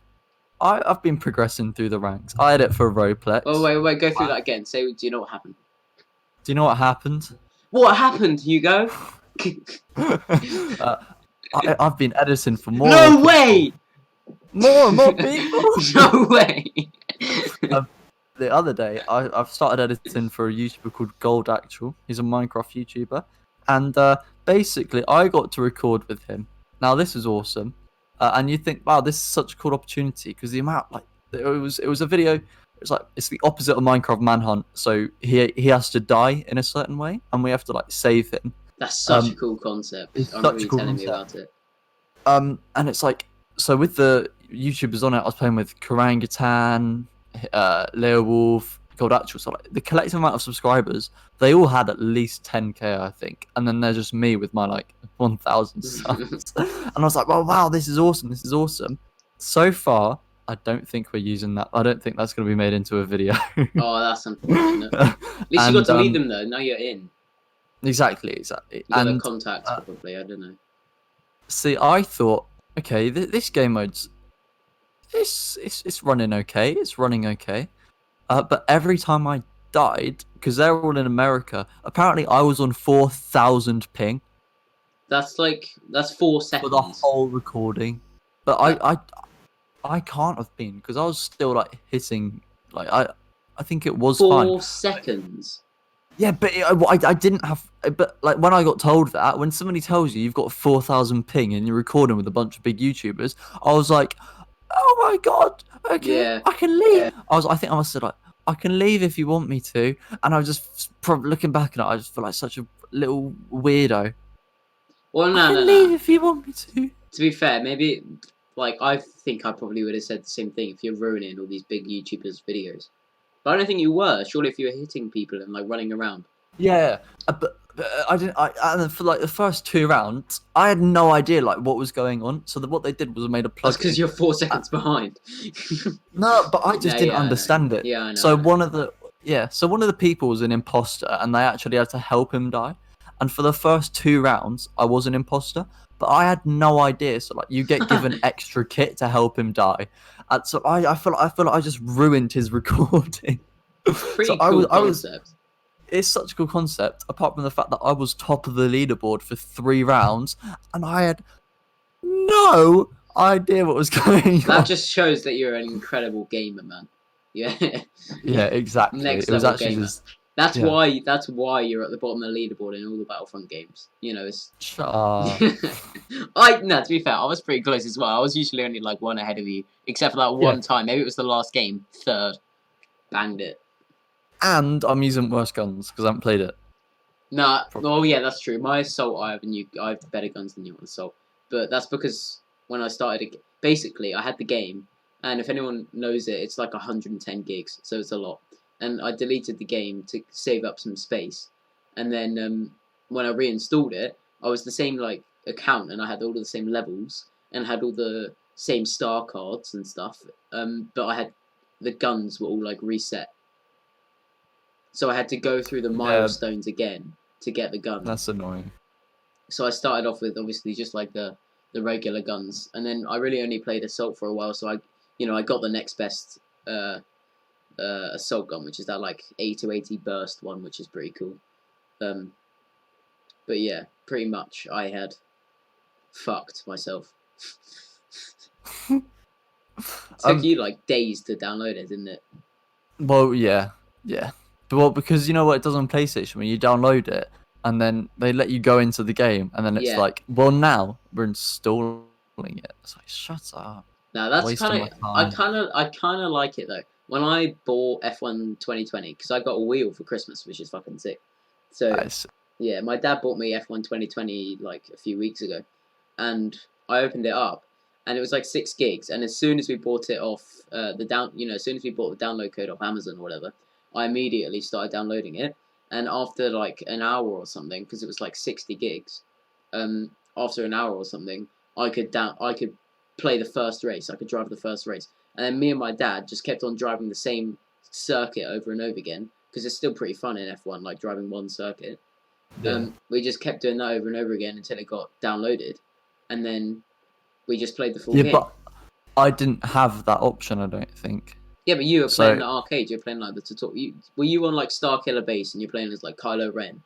I've been progressing through the ranks. I edit for Roblox. Oh wait, go through that again. Say, do you know what happened? Do you know what happened? What happened, Hugo? I've been editing for more. No people. way! More and more people. No way! The other day, I've started editing for a YouTuber called Gold Actual. He's a Minecraft YouTuber, and basically, I got to record with him. Now, this is awesome, and you think, wow, this is such a cool opportunity because the amount, like, it was a video. It's the opposite of Minecraft Manhunt. So he has to die in a certain way, and we have to like save him. That's such a cool concept. It's I remember such a you cool telling me concept. about it. And it's like, so with the YouTubers on it, I was playing with Karangutan, Leo Wolf, Gold Actual. So like the collective amount of subscribers, they all had at least 10k, I think. And then there's just me with my like 1,000 subs. And I was like, well, wow, this is awesome. This is awesome. So far, I don't think we're using that. I don't think that's going to be made into a video. Oh, that's unfortunate. At least you got to meet them though. Now you're in. Exactly. You got the contacts probably. I don't know. See, I thought, okay, this game mode's it's running okay. It's running okay. But every time I died, because they're all in America, apparently I was on 4,000 ping That's 4 seconds. for the whole recording. But I can't have been because I was still like hitting like I think it was 4 fine. seconds. Yeah, but I didn't have. But like when I got told that, when somebody tells you you've got 4,000 ping and you're recording with a bunch of big YouTubers, I was like, oh my god, okay, Yeah. I can leave. Yeah. I must have said like, I can leave if you want me to, and I was just looking back at it, I just feel like such a little weirdo. Well, I no, can no, leave no. if you want me to. To be fair, maybe like I think I probably would have said the same thing if you're ruining all these big YouTubers' videos. But I don't think you were. Surely, if you were hitting people and like running around. Yeah, but I didn't. And then for like the first 2 rounds, I had no idea like what was going on. So what they did was made a That's plugin. because you're 4 seconds behind. No, but I just didn't I know. understand it. Yeah, I know. So I know. one of the people was an imposter, and they actually had to help him die. And for the first 2 rounds, I was an imposter, but I had no idea. So like, you get given extra kit to help him die, and so I feel like I just ruined his recording. Pretty So cool I was. concept. It's such a cool concept. Apart from the fact that I was top of the leaderboard for 3 rounds, and I had no idea what was going That on. just shows that you're an incredible gamer, man. Yeah. Yeah, exactly. Next It was level actually gamer. just. That's Yeah. why. That's why you're at the bottom of the leaderboard in all the Battlefront games. You know, it's. Shut up. No, to be fair, I was pretty close as well. I was usually only like 1 ahead of you, except for that one time. Maybe it was the last game. 3rd, banged it. And I'm using worse guns because I haven't played it. Nah, well, yeah, that's true. My assault, I have better guns than you on assault, but that's because when I started, basically, I had the game, and if anyone knows it, it's like 110 gigs, so it's a lot. And I deleted the game to save up some space, and then when I reinstalled it, I was the same like account, and I had all the same levels, and had all the same star cards and stuff. But I had the guns were all like reset. So I had to go through the milestones again to get the gun. That's annoying. So I started off with obviously just like the regular guns, and then I really only played assault for a while. So I got the next best assault gun, which is that like A280 burst one, which is pretty cool. But yeah, pretty much I had fucked myself. Took you like days to download it, didn't it? Well, yeah. Well, because you know what it does on PlayStation when you download it, and then they let you go into the game, and then it's like, well, now we're installing it. It's like, shut up. No, that's Wasting kind of. my time. I kind of like it though. When I bought F1 2020, because I got a wheel for Christmas, which is fucking sick. So Nice. yeah, my dad bought me F1 2020 like a few weeks ago, and I opened it up, and it was like 6 gigs. And as soon as we bought it off as soon as we bought the download code off Amazon or whatever, I immediately started downloading it. And after like an hour or something, because it was like 60 gigs, after an hour or something, I could play the first race. I could drive the first race, and then me and my dad just kept on driving the same circuit over and over again because it's still pretty fun in F1, like driving one circuit. Yeah. We just kept doing that over and over again until it got downloaded, and then we just played the full game. But I didn't have that option, I don't think. Yeah, but you were playing the arcade. You're playing like the tutorial. Were you on like Starkiller Base and you're playing as like Kylo Ren?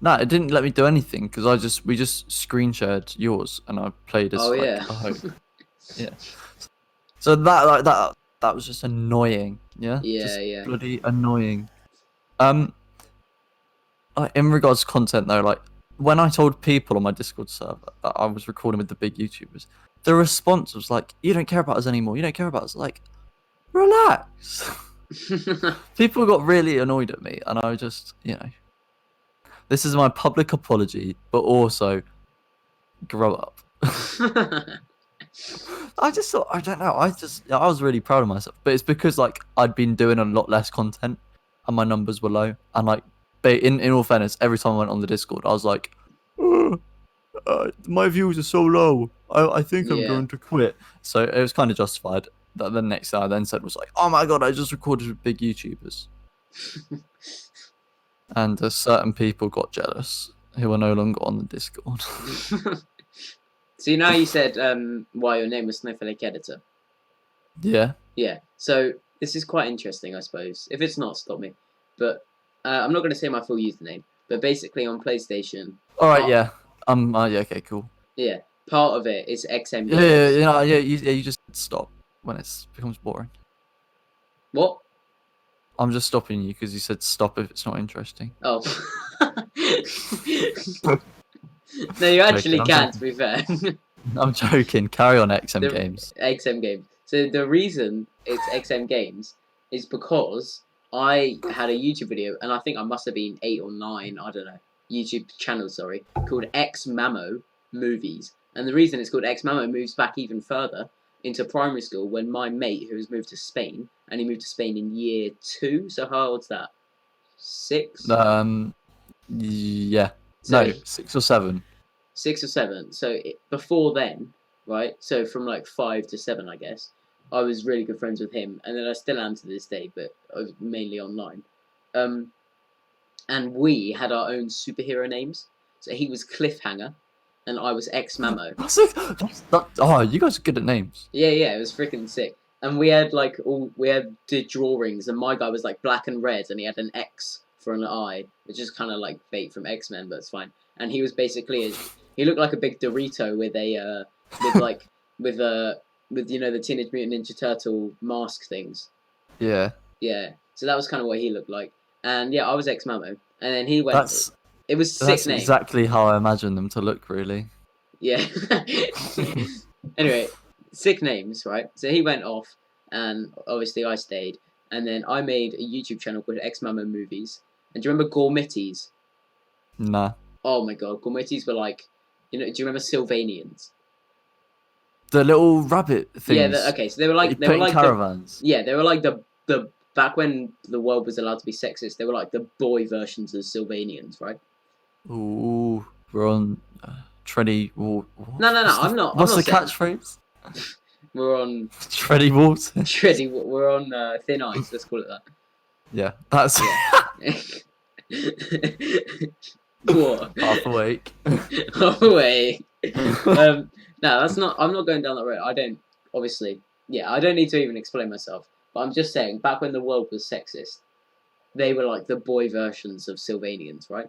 No, it didn't let me do anything because we just screen shared yours and I played as yeah. a Hope. Yeah. So that was just annoying. Yeah. Yeah, just yeah. Bloody annoying. In regards to content though, like when I told people on my Discord server that I was recording with the big YouTubers, the response was like, "You don't care about us anymore. You don't care about us." Like, relax. People got really annoyed at me, and I just, this is my public apology, but also grow up. I just thought, I don't know, I was really proud of myself, but it's because like I'd been doing a lot less content and my numbers were low, and like, in all fairness, every time I went on the Discord, I was like, my views are so low, I think I'm going to quit. So it was kind of justified. That the next thing I then said was like, oh my god, I just recorded with big YouTubers. And certain people got jealous who are no longer on the Discord. So now you said why your name was Snowflake Editor. Yeah. Yeah. So this is quite interesting, I suppose. If it's not, stop me. But I'm not going to say my full username. But basically on PlayStation. All right. Yeah. Yeah. Okay. Cool. Yeah. Part of it is XM. Yeah. You just stop when it becomes boring. What? I'm just stopping you because you said stop if it's not interesting. Oh. No, you actually can, to be fair. I'm joking. Carry on, XM Games. XM Games. So the reason it's XM Games is because I had a YouTube video, and I think I must have been 8 or 9, I don't know, YouTube channel, sorry, called X Mamo Movies. And the reason it's called X Mamo moves back even further into primary school when my mate, who has moved to Spain, and he moved to Spain in year 2. So how old's that? 6? Yeah. So, No, 6 or 7. 6 or 7. So before then, right? So from like 5 to 7, I guess. I was really good friends with him, and then I still am to this day, but I was mainly online. And we had our own superhero names. So he was Cliffhanger, and I was X Mamo. Oh, you guys are good at names. Yeah, it was freaking sick. And we had like did drawings, and my guy was like black and red, and he had an X for an eye, which is kind of like bait from X-Men, but it's fine. And he was basically he looked like a big Dorito with a with you know the Teenage Mutant Ninja Turtle mask things. Yeah. Yeah. So that was kind of what he looked like. And yeah, I was X Mamo, and then he went. It was sick That's name. exactly how I imagine them to look, really. Yeah. Anyway, sick names, right? So he went off, and obviously I stayed, and then I made a YouTube channel called X Mamo Movies. And do you remember Gourmetties? Nah. Oh my god, Gourmetties were like, do you remember Sylvanians? The little rabbit things. Yeah. Okay, so they were like caravans. They were like the back when the world was allowed to be sexist. They were like the boy versions of Sylvanians, right? Ooh, we're on Tready. No, I'm not. What's I'm not the catchphrase? We're on Tready water. Tready. We're on thin ice. Let's call it that. Yeah, that's What? half awake. Half awake. No, that's not. I'm not going down that road. I don't. Obviously, I don't need to even explain myself. But I'm just saying, back when the world was sexist, they were like the boy versions of Sylvanians, right?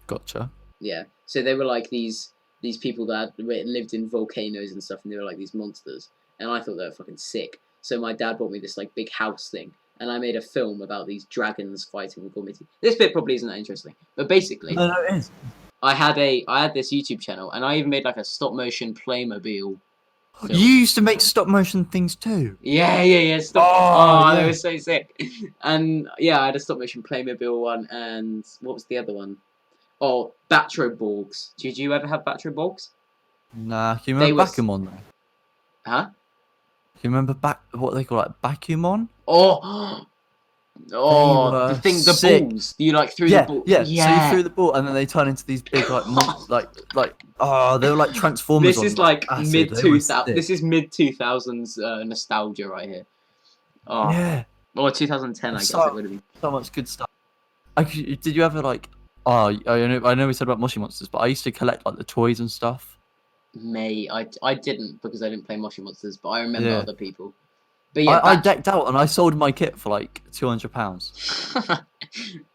Gotcha. Yeah. So they were like these people that lived in volcanoes and stuff, and they were like these monsters. And I thought they were fucking sick. So my dad bought me this like big house thing, and I made a film about these dragons fighting with Gourmetties. This bit probably isn't that interesting, but basically, No, it is. I had this YouTube channel, and I even made like a stop motion Playmobil. You used to make stop motion things too. Yeah. Stop. Oh, yeah. They were so sick. And yeah, I had a stop motion Playmobil one, and what was the other one? Oh, Batroborgs. Did you ever have Batroborgs? Nah, can you remember Bakumon though? Huh? Can you remember what they call like Bakumon? The thing, the sick. balls. You like threw the ball. Yeah. So you threw the ball, and then they turn into these big they were like Transformers. This is like mid 2000s. This is mid 2000s nostalgia right here. Oh yeah. Or 2010, I guess it would have been. So much good stuff. Did you ever like? Oh, I know we said about Moshi Monsters, but I used to collect like the toys and stuff. Mate, I didn't because I didn't play Moshi Monsters, but I remember other people. But yeah, I decked out and I sold my kit for like £200.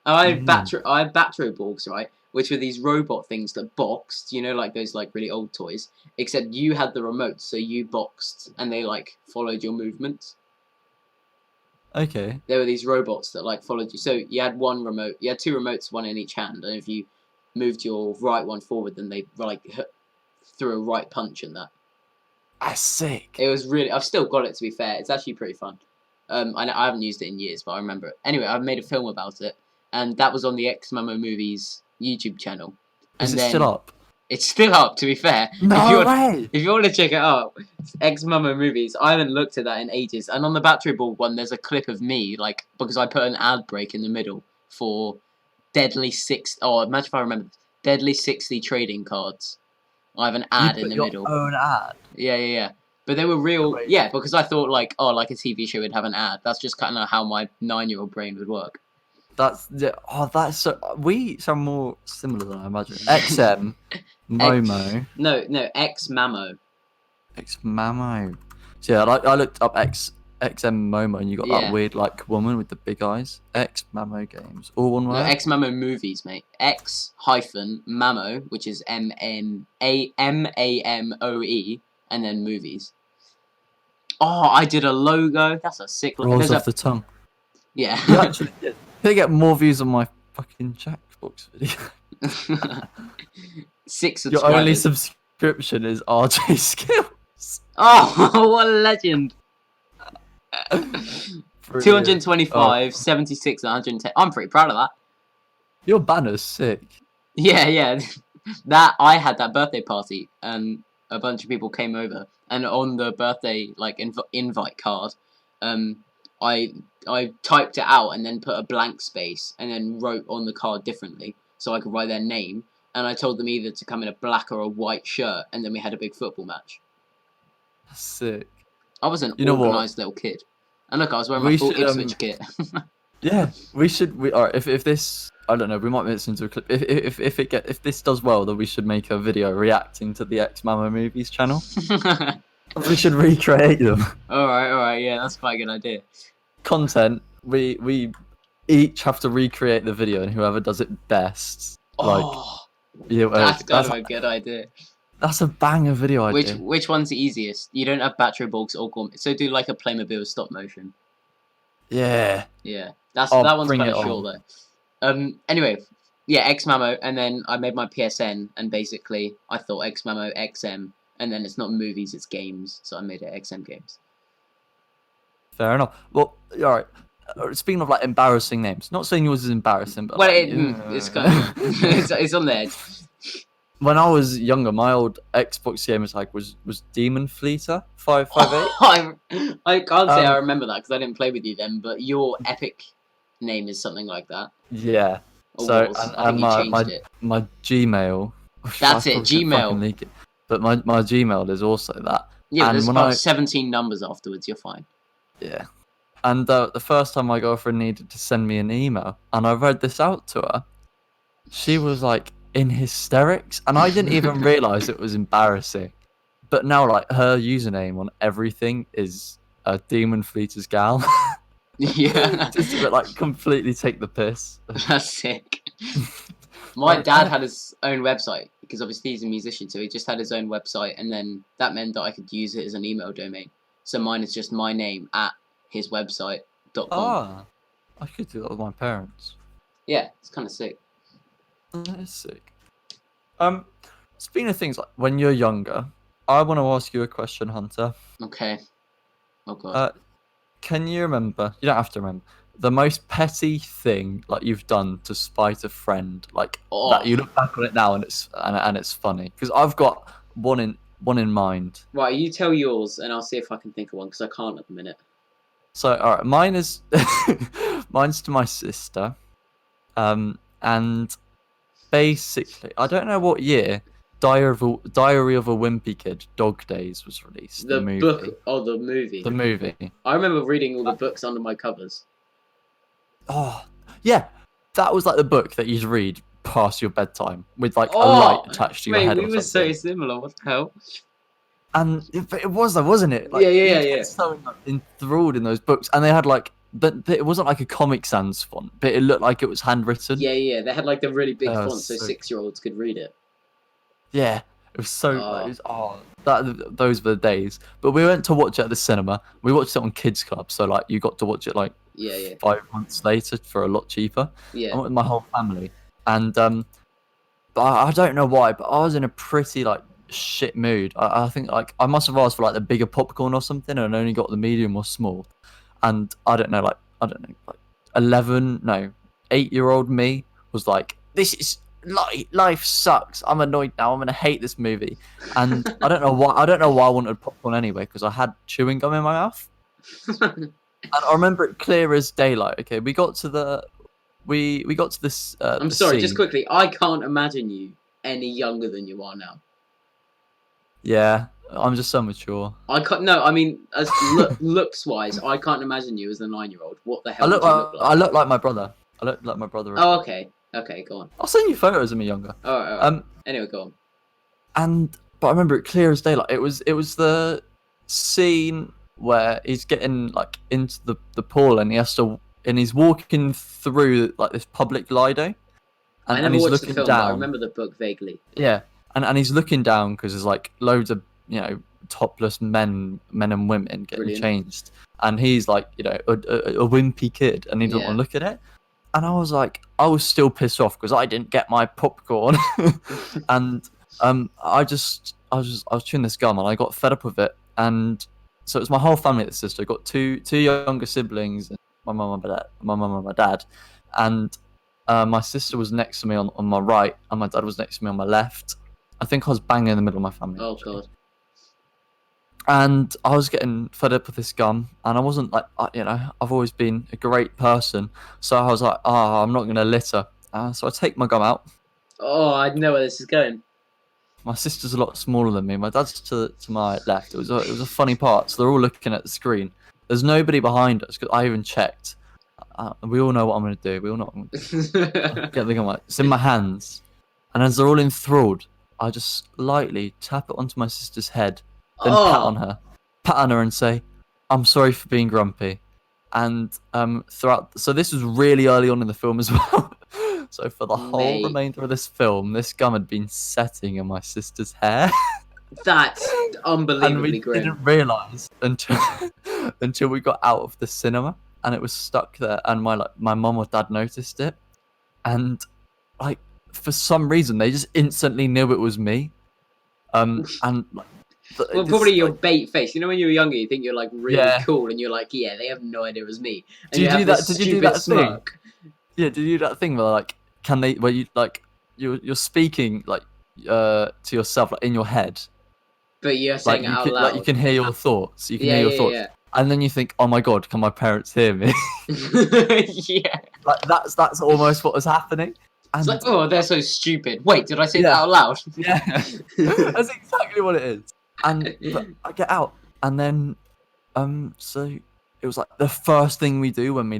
I had Batroborgs, right? Which were these robot things that boxed, like those like really old toys. Except you had the remote, so you boxed, and they like followed your movements. Okay. There were these robots that like followed you. So you had one remote, you had two remotes, one in each hand, and if you moved your right one forward, then they like threw a right punch in that. That's sick. It was really. I've still got it, to be fair. It's actually pretty fun. I haven't used it in years, but I remember it. Anyway, I've made a film about it, and that was on the X Mamo Movies YouTube channel. Is it still up? It's still up, to be fair. No way! If you want to check it out, X Mamo Movies. I haven't looked at that in ages. And on the Batroborg one, there's a clip of me, like, because I put an ad break in the middle for Deadly 60. Oh, imagine if I remember. Deadly 60 trading cards. I have an ad in the middle. Your own ad? Yeah. But they were real. Yeah, because I thought like a TV show would have an ad. That's just kind of how my 9-year-old brain would work. We sound more similar than I imagine. XM Momo. No, X Mamo. X Mamo. So yeah, I looked up XM Momo, and you got that weird like woman with the big eyes. X Mamo Games, all one word. No, X Mamo Movies, mate. X hyphen Mamo, which is MAMOE, and then movies. Oh, I did a logo. That's a sick logo. Rolls off the tongue. Yeah. You actually did. They get more views on my fucking Jackbox video. 6 subscribers. Your only subscription is RJ Skills. Oh, what a legend. 225, 76, 110. I'm pretty proud of that. Your banner's sick. Yeah. That I had that birthday party, and a bunch of people came over, and on the birthday like invite card, um, I I typed it out and then put a blank space and then wrote on the card differently so I could write their name. And I told them either to come in a black or a white shirt, and then we had a big football match. Sick. I was an You know what? organised little kid, and look, I was wearing We my full should, Ipswich kit. Yeah, we should. We all right. If this, I don't know, we might listen to a clip. If this does well, then we should make a video reacting to the X Mama movies channel. We should recreate them. All right, yeah, that's quite a good idea. Content. We each have to recreate the video, and whoever does it best, Oh, yeah, that's kind of a good idea. that's a banger video idea. Which one's the easiest? You don't have battery box or Gorm, so do like a Playmobil stop motion. Yeah. Yeah, Oh, that one's bring kind it of short though. Anyway, yeah, X-Mamo, and then I made my PSN, and basically I thought X-Mamo XM, and then it's not movies, it's games, so I made it XM Games. Fair enough. Well, all right. Speaking of like embarrassing names, not saying yours is embarrassing, but Well, like, it's kind of it's on there. when I was younger, my old Xbox gamer tag was Demon Fleeter 558. I can't say I remember that because I didn't play with you then, but your epic name is something like that. Yeah. Or So was. and, I think and you changed it. my Gmail. That's I it, probably shouldn't Gmail. fucking leak it, but my Gmail is also that. Yeah, but and there's when about I- 17 numbers afterwards. You're fine. Yeah. And the first time my girlfriend needed to send me an email, and I read this out to her, she was like in hysterics, and I didn't even realize it was embarrassing. But now, like, her username on everything is Demon Fleeter's gal. Yeah, Just to like completely take the piss. that's sick. My dad had his own website because obviously he's a musician, so he just had his own website, and then that meant that I could use it as an email domain. So mine is just my name at his website.com. Ah, I could do that with my parents. Yeah, it's kind of sick. That is sick. Speaking of things like when you're younger, I want to ask you a question, Hunter. Okay. Oh god. Can you remember? You don't have to remember the most petty thing like you've done to spite a friend, like Oh. that you look back on it now and it's funny. Because I've got one in mind. Right, you tell yours, and I'll see if I can think of one because I can't at the minute. So, all right, mine is mine's to my sister, and basically, I don't know what year Diary of a Wimpy Kid Dog Days was released. The movie. book or the movie? The movie. I remember reading all the books under my covers. Oh, yeah, that was like the book that you'd read past your bedtime with like a Oh, light attached to your Wait, head. we or were so something. similar. What the hell? And it was though, wasn't it? Yeah, you yeah. get so enthralled in those books, and they had like, but it wasn't like a Comic Sans font, but it looked like it was handwritten. Yeah. They had like the really big Oh, font, so sick. 6-year-olds could read it. Yeah, it was so. Oh. Those were the days. But we went to watch it at the cinema. We watched it on Kids Club, so like you got to watch it like Yeah. 5 months later for a lot cheaper. I Yeah. went with my whole family, and but I don't know why, but I was in a pretty like shit mood. I think like I must have asked for like the bigger popcorn or something, and I only got the medium or small. And I don't know, like 8-year-old me was like, "This is life sucks. I'm annoyed now. I'm gonna hate this movie." And I don't know why. I don't know why I wanted popcorn anyway, because I had chewing gum in my mouth. And I remember it clear as daylight. Okay, we got to this. I'm the sorry, scene. just quickly. I can't imagine you any younger than you are now. Yeah, I'm just so mature. I can't. No, I mean, as looks wise, I can't imagine you as a 9-year-old. What the I hell look do you like look like? I look like my brother. I look like my brother. Oh, okay. Okay, go on. I'll send you photos of me younger. All right. Um, Anyway, go on. but I remember it clear as daylight. It was the scene where he's getting like into the pool and he's walking through like this public Lido, I and never he's watched the looking film, but I down. remember the book vaguely. Yeah, and he's looking down because there's like loads of topless men and women getting Brilliant. changed, and he's like a wimpy kid, and he doesn't Yeah. want to look at it. And I was still pissed off because I didn't get my popcorn, and I was chewing this gum and I got fed up with it, and so it was my whole family at the sister. I got two younger siblings, and my mum and my dad, and My sister was next to me on my right, and my dad was next to me on my left. I think I was bang in the middle of my family. Oh actually. god. And I was getting fed up with this gum, and I wasn't like, I've always been a great person, so I was like, oh, I'm not gonna litter. So I take my gum out. Oh, I know where this is going. My sister's a lot smaller than me. My dad's to my left. It was a funny part. So they're all looking at the screen. There's nobody behind us. 'Cause I even checked. We all know what I'm gonna do. We all know what I'm gonna do. Get the gum out. It's in my hands, and as they're all enthralled, I just lightly tap it onto my sister's head, then pat on her, and say, "I'm sorry for being grumpy." And throughout, so this was really early on in the film as well. So for the whole Mate. remainder of this film, this gum had been setting in my sister's hair. That's And we unbelievably grim. didn't realise until until we got out of the cinema, and it was stuck there. And my mum or dad noticed it, and like for some reason they just instantly knew it was me. And like, Well, this, probably your like, bait face. You know, when you were younger, you think you're like really Yeah. cool, and you're like, yeah, they have no idea it was me. And Did you have do this that? Did you do stupid that thing? smirk. Yeah, did you do that thing where like where you like you're speaking like to yourself like in your head, But you're saying it out loud. like you can hear your thoughts. You can yeah, hear your yeah, thoughts, yeah. and then you think, "Oh my god, can my parents hear me?" Yeah. Like that's almost what was happening. And It's like, oh, they're so stupid. Wait, did I say that Yeah. out loud? yeah, that's exactly what it is. And but I get out, and then so it was like the first thing we do when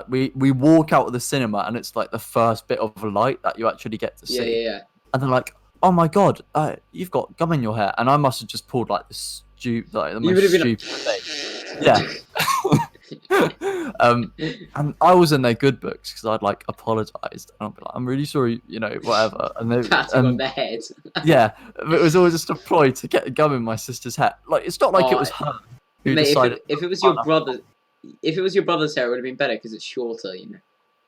we walk out of the cinema, and it's like the first bit of light that you actually get to Yeah, see. yeah, yeah. And they're like, "Oh my god, you've got gum in your hair," and I must have just pulled like the You most would have been stupid thing. Yeah. And I was in their good books because I'd like apologized, and I'd be like, "I'm really sorry," whatever. And they, patting on the head. yeah, it was always just a ploy to get gum in my sister's hair. Like it's not like Oh, it was her who Mate, decided. if it was your brother, if it was your brother's hair, it would have been better because it's shorter, you know.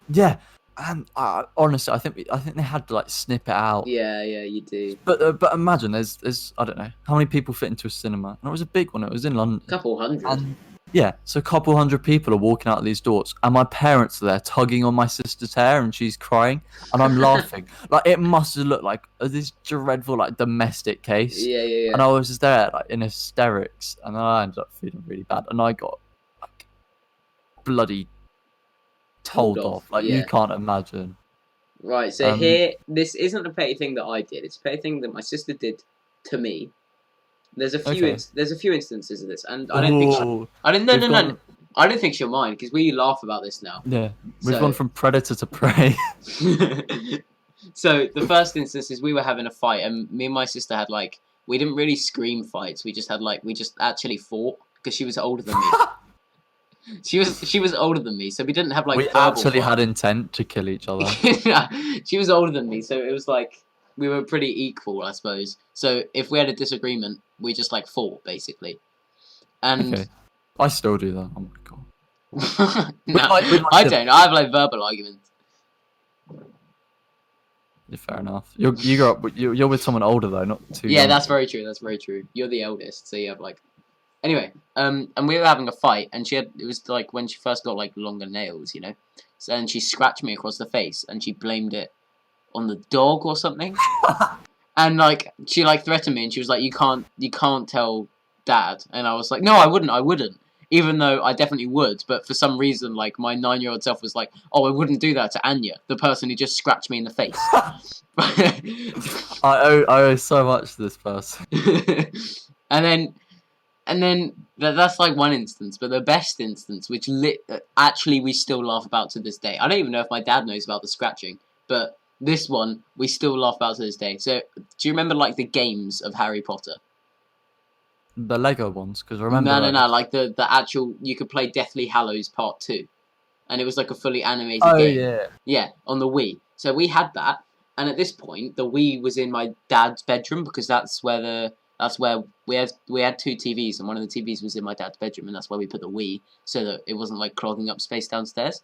Yeah, and honestly, I think they had to like snip it out. Yeah, you do. But imagine there's I don't know how many people fit into a cinema, and it was a big one. It was in London. A couple hundred. And yeah, so a couple hundred people are walking out of these doors, and my parents are there tugging on my sister's hair, and she's crying, and I'm laughing. Like it must have looked like this dreadful like domestic case. Yeah. And I was just there like in hysterics, and then I ended up feeling really bad, and I got like bloody told off. Like yeah. you can't imagine. Right, so here, this isn't a petty thing that I did. It's a petty thing that my sister did to me. There's a few. Okay. There's a few instances of this, and I don't think. Ooh, I don't. No. gone- I don't think she'll mind because we laugh about this now. Yeah, we've So- gone from predator to prey. So the first instance is we were having a fight, and me and my sister had like we didn't really scream fights. We just had like we just actually fought because she was older than me. She was older than me, so we didn't have like. We verbal actually fights. had intent to kill each other. She was older than me, so it was like we were pretty equal, I suppose. So if we had a disagreement, we just like fought basically. And Okay, I still do that. Oh my god. no, with my I sibling. don't. I have like verbal arguments. Yeah, fair enough. You grew up. You're with someone older though, not too. Yeah, young. that's very true. That's very true. You're the eldest, so you have like. Anyway, and we were having a fight, and it was like when she first got like longer nails, you know. So and she scratched me across the face, and she blamed it on the dog or something. And like she like threatened me, and she was like, "You can't tell Dad." And I was like, "No, I wouldn't." Even though I definitely would, but for some reason, like my 9-year-old self was like, "Oh, I wouldn't do that to Anya, the person who just scratched me in the face." I owe so much to this person. and then that's like one instance, but the best instance, which actually we still laugh about to this day. I don't even know if my dad knows about the scratching, but this one we still laugh about to this day. So, do you remember like the games of Harry Potter? The Lego ones, because remember. No, like the actual you could play Deathly Hallows Part 2, and it was like a fully animated Oh game. yeah. Yeah, on the Wii. So we had that, and at this point, the Wii was in my dad's bedroom because that's where we had 2 TVs, and one of the TVs was in my dad's bedroom, and that's where we put the Wii so that it wasn't like clogging up space downstairs.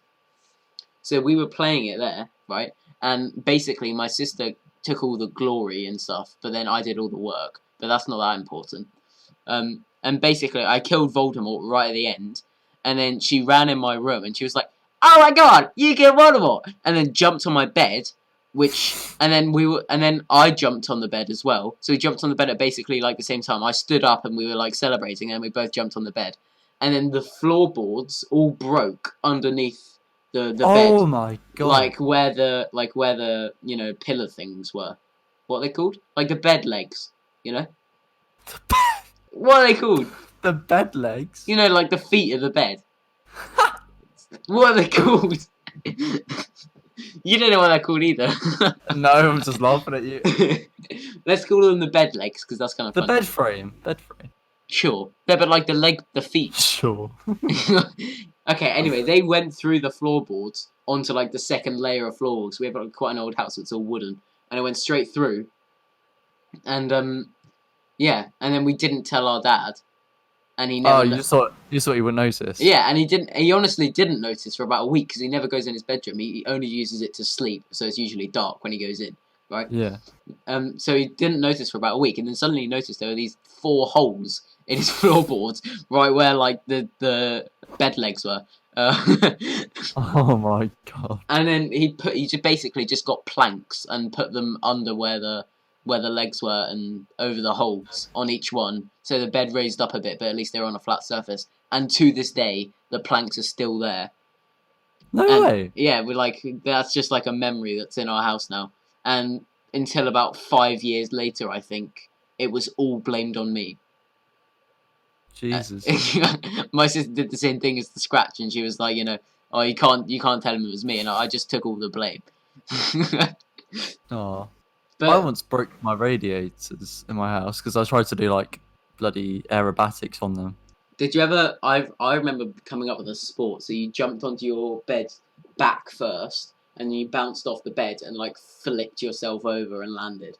So we were playing it there, right? And basically, my sister took all the glory and stuff, but then I did all the work. But that's not that important. And basically, I killed Voldemort right at the end, and then she ran in my room, and she was like, oh my god, you get Voldemort, and then jumped on my bed, and then I jumped on the bed as well. So we jumped on the bed at basically like the same time. I stood up and we were like celebrating, and we both jumped on the bed, and then the floorboards all broke underneath the bed. Oh my god! Like where the pillar things were. What are they called? Like the bed legs, you know? What are they called? The bed legs. You know, like the feet of the bed. What are they called? You don't know what they're called either. No, I'm just laughing at you. Let's call them the bed legs, because that's kind of The funny. bed frame. Bed frame. Sure. No, but like the feet. Sure. Okay, anyway, they went through the floorboards onto like the second layer of floorboards. We have like, quite an old house, so it's all wooden. And it went straight through. And yeah, and then we didn't tell our dad. And he never. Oh, you just thought he wouldn't notice. Yeah, and he didn't. He honestly didn't notice for about a week because he never goes in his bedroom. He only uses it to sleep, so it's usually dark when he goes in, right? Yeah. So he didn't notice for about a week, and then suddenly he noticed there were these 4 holes in his floorboards, right where like the bed legs were. Oh my god. And then he just basically just got planks and put them under where the legs were and over the holes on each one, so the bed raised up a bit, but at least they were on a flat surface. And to this day, the planks are still there. No way. Yeah, that's just like a memory that's in our house now. And until about 5 years later, I think it was all blamed on me. Jesus. My sister did the same thing as the scratch, and she was like, oh, you can't tell him it was me, and I just took all the blame. Oh. But I once broke my radiators in my house because I tried to do like bloody aerobatics on them. did you ever? I remember coming up with a sport. So you jumped onto your bed back first, and you bounced off the bed and like flipped yourself over and landed.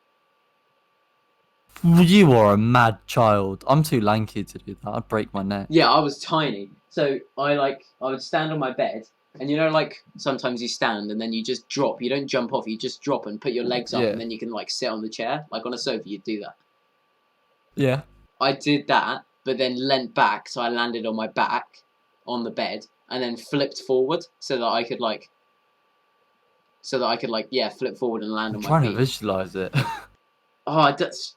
You are a mad child. I'm too lanky to do that. I'd break my neck. Yeah, I was tiny, so I would stand on my bed, and like sometimes you stand and then you just drop. You don't jump off. You just drop and put your legs up, Yeah. and then you can like sit on the chair, like on a sofa. You'd do that. Yeah. I did that, but then leant back, so I landed on my back on the bed, and then flipped forward so that I could flip forward and land I'm on my trying feet. to visualize it.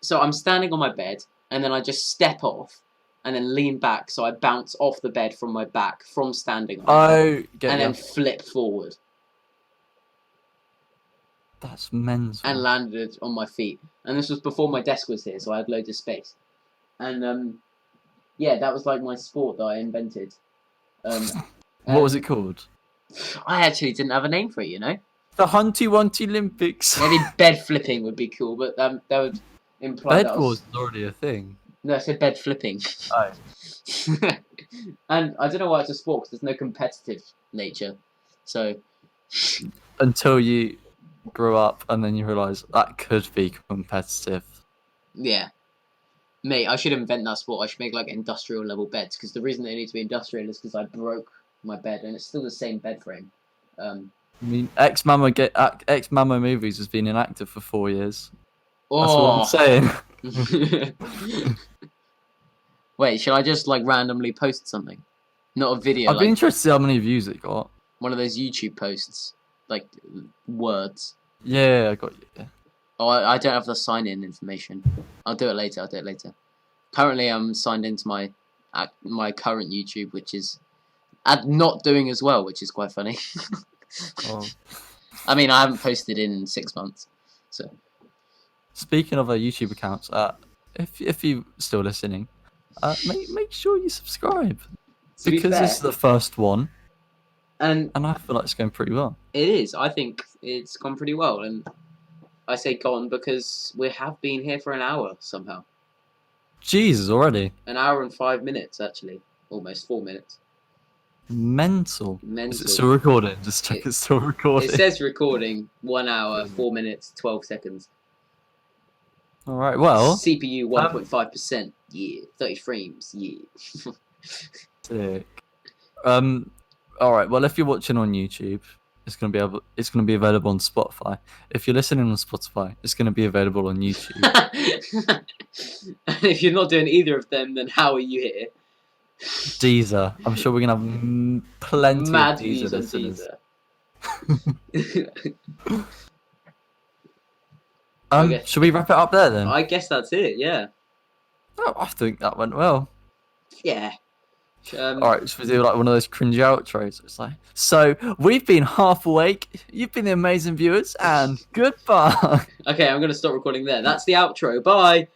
So I'm standing on my bed, and then I just step off, and then lean back, so I bounce off the bed from my back from standing on it, Oh, get and ya. then flip forward That's mental. and landed on my feet. And this was before my desk was here, so I had loads of space. And yeah, that was like my sport that I invented. What was it called? I actually didn't have a name for it, The Hunty Wunty Olympics. Maybe bed flipping would be cool, but that would imply Bed that Wars is already a thing. No, I said bed flipping. Oh. And I don't know why it's a sport, because there's no competitive nature. So Until you grow up and then you realise that could be competitive. yeah, mate, I should invent that sport. I should make like industrial level beds, because the reason they need to be industrial is because I broke my bed, and it's still the same bed frame. I mean, Ex-Mama Movies has been inactive for 4 years. That's what I'm saying. Wait, should I just like randomly post something? Not a video. I'd be interested to see how many views it got. One of those YouTube posts, like words. Yeah, I got you. Yeah. Oh, I don't have the sign-in information. I'll do it later. Currently, I'm signed into my current YouTube, which is not doing as well, which is quite funny. Oh. I mean, I haven't posted in 6 months, so. Speaking of our YouTube accounts, if you're still listening, make sure you subscribe. To be Because fair, this is the first one, and and I feel like it's going pretty well. it is. I think it's gone pretty well, and I say gone because we have been here for an hour somehow. Jesus, already. An hour and 5 minutes, actually. Almost 4 minutes. Mental. Is Mental. it still recording? Just check it's still recording. It says recording 1 hour, 4 minutes, 12 seconds. Alright, well. CPU 1.5%. Yeah. 30 frames. Yeah. Sick. Alright, well, if you're watching on YouTube, it's gonna be available on Spotify. If you're listening on Spotify, it's gonna be available on YouTube. And if you're not doing either of them, then how are you here? Deezer. I'm sure we're gonna have plenty Mad of views Deezer on listeners. Deezer. Okay. Should we wrap it up there then? I guess that's it. Yeah. Oh, I think that went well. Yeah. All right, should we do like one of those cringy outros? It's like, so we've been half awake. You've been the amazing viewers, and goodbye. Okay, I'm gonna stop recording there. That's the outro. Bye.